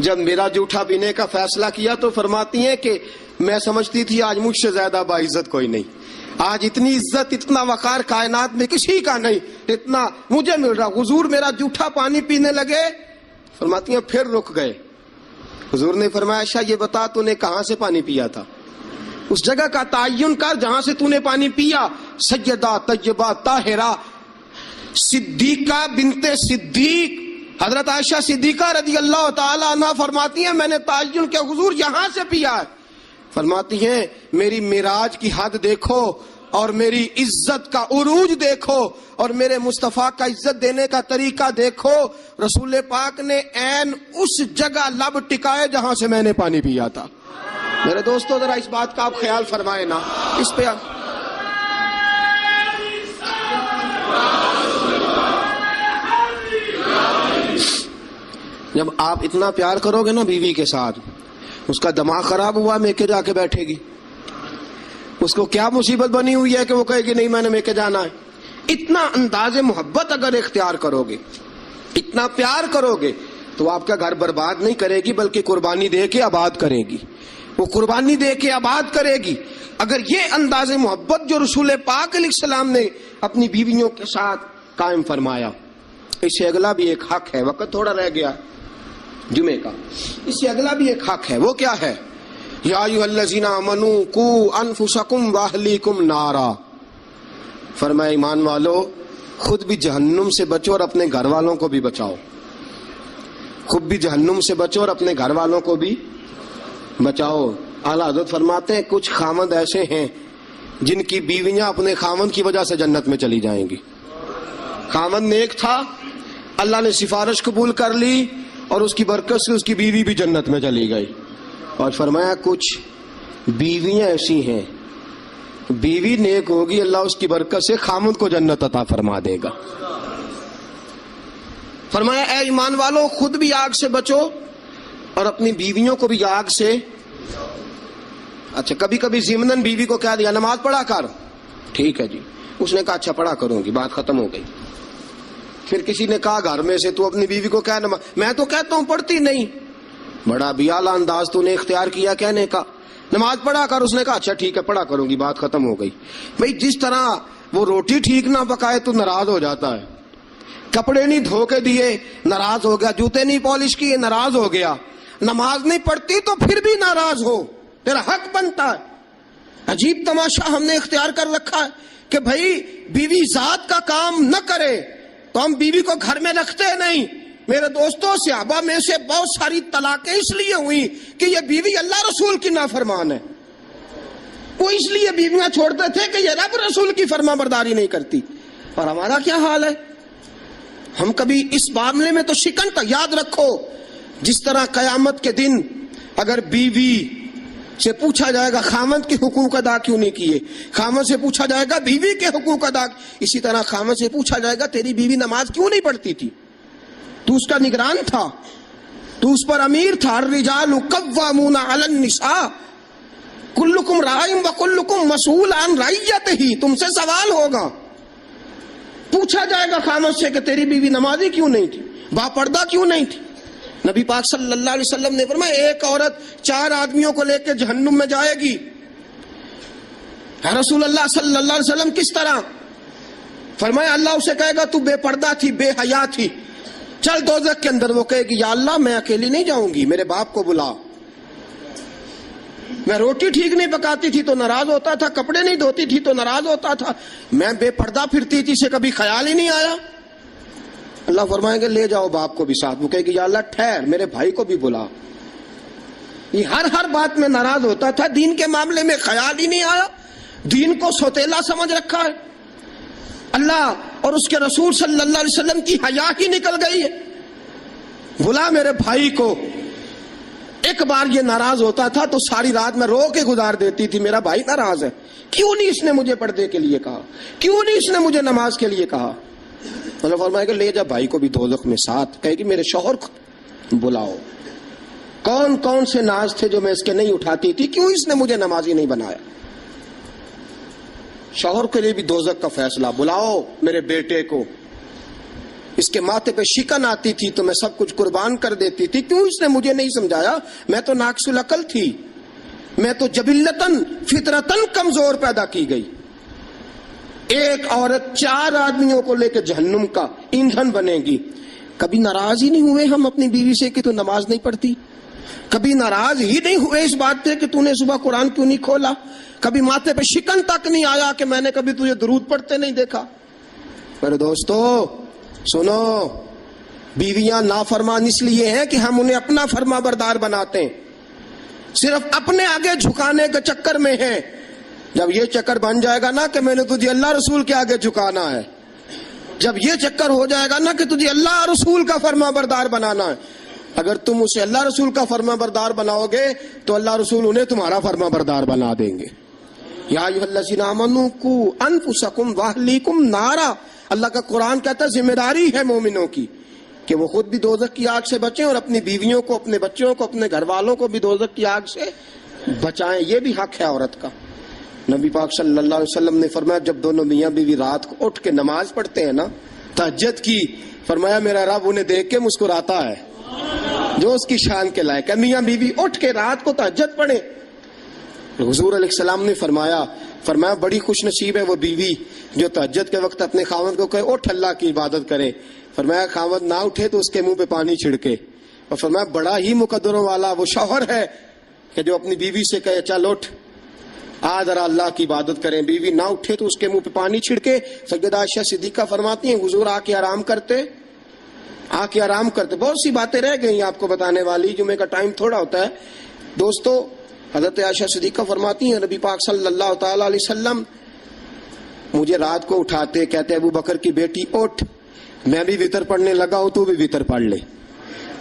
S2: جب میرا جوٹا پینے کا فیصلہ کیا تو فرماتی ہیں کہ میں سمجھتی تھی آج مجھ سے زیادہ باعزت کوئی نہیں، آج اتنی عزت اتنا وقار کائنات میں کسی کا نہیں اتنا مجھے مل رہا۔ حضور میرا جوٹا پانی پینے لگے، فرماتی ہیں پھر رک گئے۔ حضور نے فرمایا اچھا یہ بتا تو نے کہاں سے پانی پیا تھا، اس جگہ کا تعین کر جہاں سے تو نے پانی پیا۔ سیدہ طیبہ طاہرہ صدیقہ بنت صدیق حضرت عائشہ صدیقہ رضی اللہ تعالی عنہ فرماتی ہیں میں نے تعین کیا حضور یہاں سے پیا ہے۔ فرماتی ہیں میری معراج کی حد دیکھو اور میری عزت کا عروج دیکھو اور میرے مصطفیٰ کا عزت دینے کا طریقہ دیکھو، رسول پاک نے عین اس جگہ لب ٹکائے جہاں سے میں نے پانی پیا تھا۔ میرے دوستو ذرا اس بات کا آپ خیال فرمائیں نا، اس پہ جب آپ اتنا پیار کرو گے نا بیوی کے ساتھ، اس کا دماغ خراب ہوا میکے جا کے بیٹھے گی، اس کو کیا مصیبت بنی ہوئی ہے کہ وہ کہے گی نہیں میں نے میکے جانا ہے۔ اتنا انداز محبت اگر اختیار کرو گے، اتنا پیار کرو گے تو آپ کا گھر برباد نہیں کرے گی بلکہ قربانی دے کے آباد کرے گی، وہ قربانی دے کے آباد کرے گی۔ اگر یہ انداز محبت جو رسول پاک علیہ السلام نے اپنی بیویوں کے ساتھ قائم فرمایا، اس سے اگلا بھی ایک حق ہے، وقت تھوڑا رہ گیا جمعے کا، اس سے اگلا بھی ایک حق ہے، وہ کیا ہے؟ یا ایھا الذین آمنوا قوا انفسکم واہلیکم نارا، فرمایا ایمان والو خود بھی جہنم سے بچو اور اپنے گھر والوں کو بھی بچاؤ، خود بھی جہنم سے بچو اور اپنے گھر والوں کو بھی بچاؤ۔ اعلیٰ حضرت فرماتے ہیں کچھ خامند ایسے ہیں جن کی بیویاں اپنے خامند کی وجہ سے جنت میں چلی جائیں گی۔ خامند نیک تھا، اللہ نے سفارش قبول کر لی اور اس کی برکت سے اس کی بیوی بھی جنت میں چلی گئی۔ اور فرمایا کچھ بیویاں ایسی ہیں بیوی نیک ہوگی اللہ اس کی برکت سے خامند کو جنت عطا فرما دے گا۔ فرمایا اے ایمان والو خود بھی آگ سے بچو اور اپنی بیویوں کو بھی آگ سے۔ اچھا کبھی کبھی ضمناً بیوی کو کہہ دیا نماز پڑھا کر، ٹھیک ہے جی، اس نے کہا اچھا پڑھا کروں گی، بات ختم ہو گئی۔ پھر کسی نے کہا گھر میں سے تو اپنی بیوی کو کہہ نماز، میں تو کہتا ہوں پڑھتی نہیں، بڑا بھی اعلیٰ انداز تو نے اختیار کیا کہنے کا، نماز پڑھا کر، اس نے کہا اچھا ٹھیک ہے پڑھا کروں گی، بات ختم ہو گئی۔ بھئی جس طرح وہ روٹی ٹھیک نہ پکائے تو ناراض ہو جاتا ہے، کپڑے نہیں دھو کے دیے ناراض ہو گیا، جوتے نہیں پالش کیے ناراض ہو گیا، نماز نہیں پڑھتی تو پھر بھی ناراض ہو، تیرا حق بنتا ہے۔ عجیب تماشا ہم نے اختیار کر رکھا ہے کہ بھائی بیوی ذات کا کام نہ کرے تو ہم بیوی کو گھر میں رکھتے نہیں۔ میرے دوستوں صحابہ میں سے بہت ساری طلاقیں اس لیے ہوئی کہ یہ بیوی اللہ رسول کی نافرمان ہے، وہ اس لیے بیویاں چھوڑتے تھے کہ یہ رب رسول کی فرما برداری نہیں کرتی۔ اور ہمارا کیا حال ہے؟ ہم کبھی اس معاملے میں تو شکن تک یاد رکھو، جس طرح قیامت کے دن اگر بیوی سے پوچھا جائے گا خامند کے حقوق ادا کیوں نہیں کیے، خامند سے پوچھا جائے گا بیوی کے حقوق ادا، اسی طرح خامند سے پوچھا جائے گا تیری بیوی نماز کیوں نہیں پڑھتی تھی، تو اس کا نگران تھا، تو اس پر امیر تھا۔ الرجال قوامون علی النساء کلکم راع وکلکم مسئول عن رعیتہ، تم سے سوال ہوگا، پوچھا جائے گا خامند سے کہ تیری بیوی نمازی کیوں نہیں تھی، با پردہ کیوں نہیں تھی۔ نبی پاک صلی اللہ علیہ وسلم نے فرمایا ایک عورت 4 آدمیوں کو لے کے جہنم میں جائے گی۔ رسول اللہ صلی اللہ علیہ وسلم کس طرح؟ فرمایا اللہ اسے کہے گا تو بے پردہ تھی، بے حیا تھی، چل دوزخ کے اندر۔ وہ کہے گی یا اللہ میں اکیلی نہیں جاؤں گی، میرے باپ کو بلا، میں روٹی ٹھیک نہیں پکاتی تھی تو ناراض ہوتا تھا، کپڑے نہیں دھوتی تھی تو ناراض ہوتا تھا، میں بے پردہ پھرتی تھی، اسے کبھی خیال ہی نہیں آیا۔ اللہ فرمائیں گے لے جاؤ باپ کو بھی ساتھ۔ وہ کہے گی یا اللہ ٹھہر میرے بھائی کو بھی بلا، یہ ہر بات میں ناراض ہوتا تھا، دین کے معاملے میں خیال ہی نہیں آیا، دین کو سوتیلا سمجھ رکھا ہے، اللہ اور اس کے رسول صلی اللہ علیہ وسلم کی حیا ہی نکل گئی ہے۔ بلا میرے بھائی کو۔ ایک بار یہ ناراض ہوتا تھا تو ساری رات میں رو کے گزار دیتی تھی، میرا بھائی ناراض ہے، کیوں نہیں اس نے مجھے پردے کے لیے کہا، کیوں نہیں اس نے مجھے نماز کے لیے کہا۔ اللہ فرمائے کہ لے جا بھائی کو بھی دوزخ میں ساتھ۔ کہے کہ میرے شوہر کو بلاؤ، کون کون سے ناز تھے جو میں اس کے نہیں اٹھاتی تھی، کیوں اس نے مجھے نمازی نہیں بنایا۔ شوہر کے لیے بھی دوزخ کا فیصلہ، بلاؤ میرے بیٹے کو، اس کے ماتھے پہ شکن آتی تھی تو میں سب کچھ قربان کر دیتی تھی. کیوں اس نے مجھے نہیں سمجھایا؟ میں تو ناقص العقل تھی، میں تو جبلتاً فطرتاً کمزور پیدا کی گئی. ایک عورت 4 آدمیوں کو لے کے جہنم کا ایندھن بنے گی. کبھی ناراض ہی نہیں ہوئے ہم اپنی بیوی سے کہ تو نماز نہیں پڑھتی؟ کبھی ناراض ہی نہیں ہوئے اس بات پہ کہ تو نے صبح قرآن کیوں نہیں کھولا؟ کبھی ماتھے پہ شکن تک نہیں آیا کہ میں نے کبھی تجھے درود پڑھتے نہیں دیکھا؟ میرے دوستو سنو، بیویاں نافرمان اس لیے ہیں کہ ہم انہیں اپنا فرما بردار بناتے ہیں، صرف اپنے آگے جھکانے کے چکر میں ہیں. جب یہ چکر بن جائے گا نا کہ میں نے تجھے اللہ رسول کے آگے جھکانا ہے، جب یہ چکر ہو جائے گا نا کہ تجھے اللہ رسول کا فرما بردار بنانا ہے، اگر تم اسے اللہ رسول کا فرما بردار بناؤ گے تو اللہ رسول انہیں تمہارا فرما بردار بنا دیں گے. یا ایھا الذین آمنوا قوا انفسکم واہلیکم نارا. اللہ کا قرآن کہتا ہے ذمہ داری ہے مومنوں کی کہ وہ خود بھی دوزخ کی آگ سے بچیں اور اپنی بیویوں کو، اپنے بچوں کو، اپنے گھر والوں کو بھی دوزخ کی آگ سے بچائیں. یہ بھی حق ہے عورت کا. نبی پاک صلی اللہ علیہ وسلم نے فرمایا جب دونوں میاں بیوی رات کو اٹھ کے نماز پڑھتے ہیں نا تہجد کی، فرمایا میرا رب انہیں دیکھ کے مسکراتا ہے جو اس کی شان کے لائق ہے. میاں بیوی اٹھ کے رات کو تہجد پڑھیں. حضور علیہ السلام نے فرمایا بڑی خوش نصیب ہے وہ بیوی جو تہجد کے وقت اپنے خاوند کو کہے اٹھ اللہ کی عبادت کرے. فرمایا خاوند نہ اٹھے تو اس کے منہ پہ پانی چھڑکے. اور فرمایا بڑا ہی مقدروں والا وہ شوہر ہے کہ جو اپنی بیوی سے کہے چل اٹھ آج ذرا اللہ کی عبادت کریں. بیوی نہ اٹھے تو اس کے منہ پہ پانی چھڑکے. سیدہ عائشہ صدیقہ فرماتی ہیں حضور آ کے آرام کرتے. بہت سی باتیں رہ گئی آپ کو بتانے والی، جمعے کا ٹائم تھوڑا ہوتا ہے دوستو. حضرت عائشہ صدیقہ فرماتی ہیں نبی پاک صلی اللہ تعالی علیہ وسلم مجھے رات کو اٹھاتے، کہتے ابو بکر کی بیٹی اٹھ، میں بھی وتر پڑھنے لگا ہوں تو بھی وتر پڑھ لے.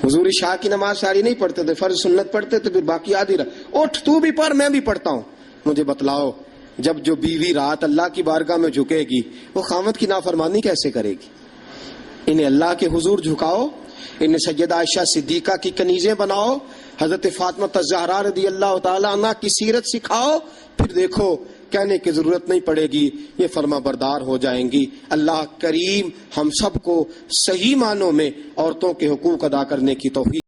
S2: حضور عشاء کی نماز ساری نہیں پڑھتے تھے، فرض سنت پڑھتے تھے، پھر باقی آدھی رات اٹھ تو بھی پڑھ میں بھی پڑھتا ہوں. مجھے بتلاؤ جب جو بیوی رات اللہ کی بارگاہ میں جھکے گی وہ خاوند کی نافرمانی کیسے کرے گی؟ انہیں اللہ کے حضور جھکاؤ، انہیں سیدہ عائشہ صدیقہ کی کنیزیں بناؤ، حضرت فاطمہ الزہرا رضی اللہ تعالی عنہ کی سیرت سکھاؤ، پھر دیکھو کہنے کی ضرورت نہیں پڑے گی، یہ فرما بردار ہو جائیں گی. اللہ کریم ہم سب کو صحیح معنوں میں عورتوں کے حقوق ادا کرنے کی توفیق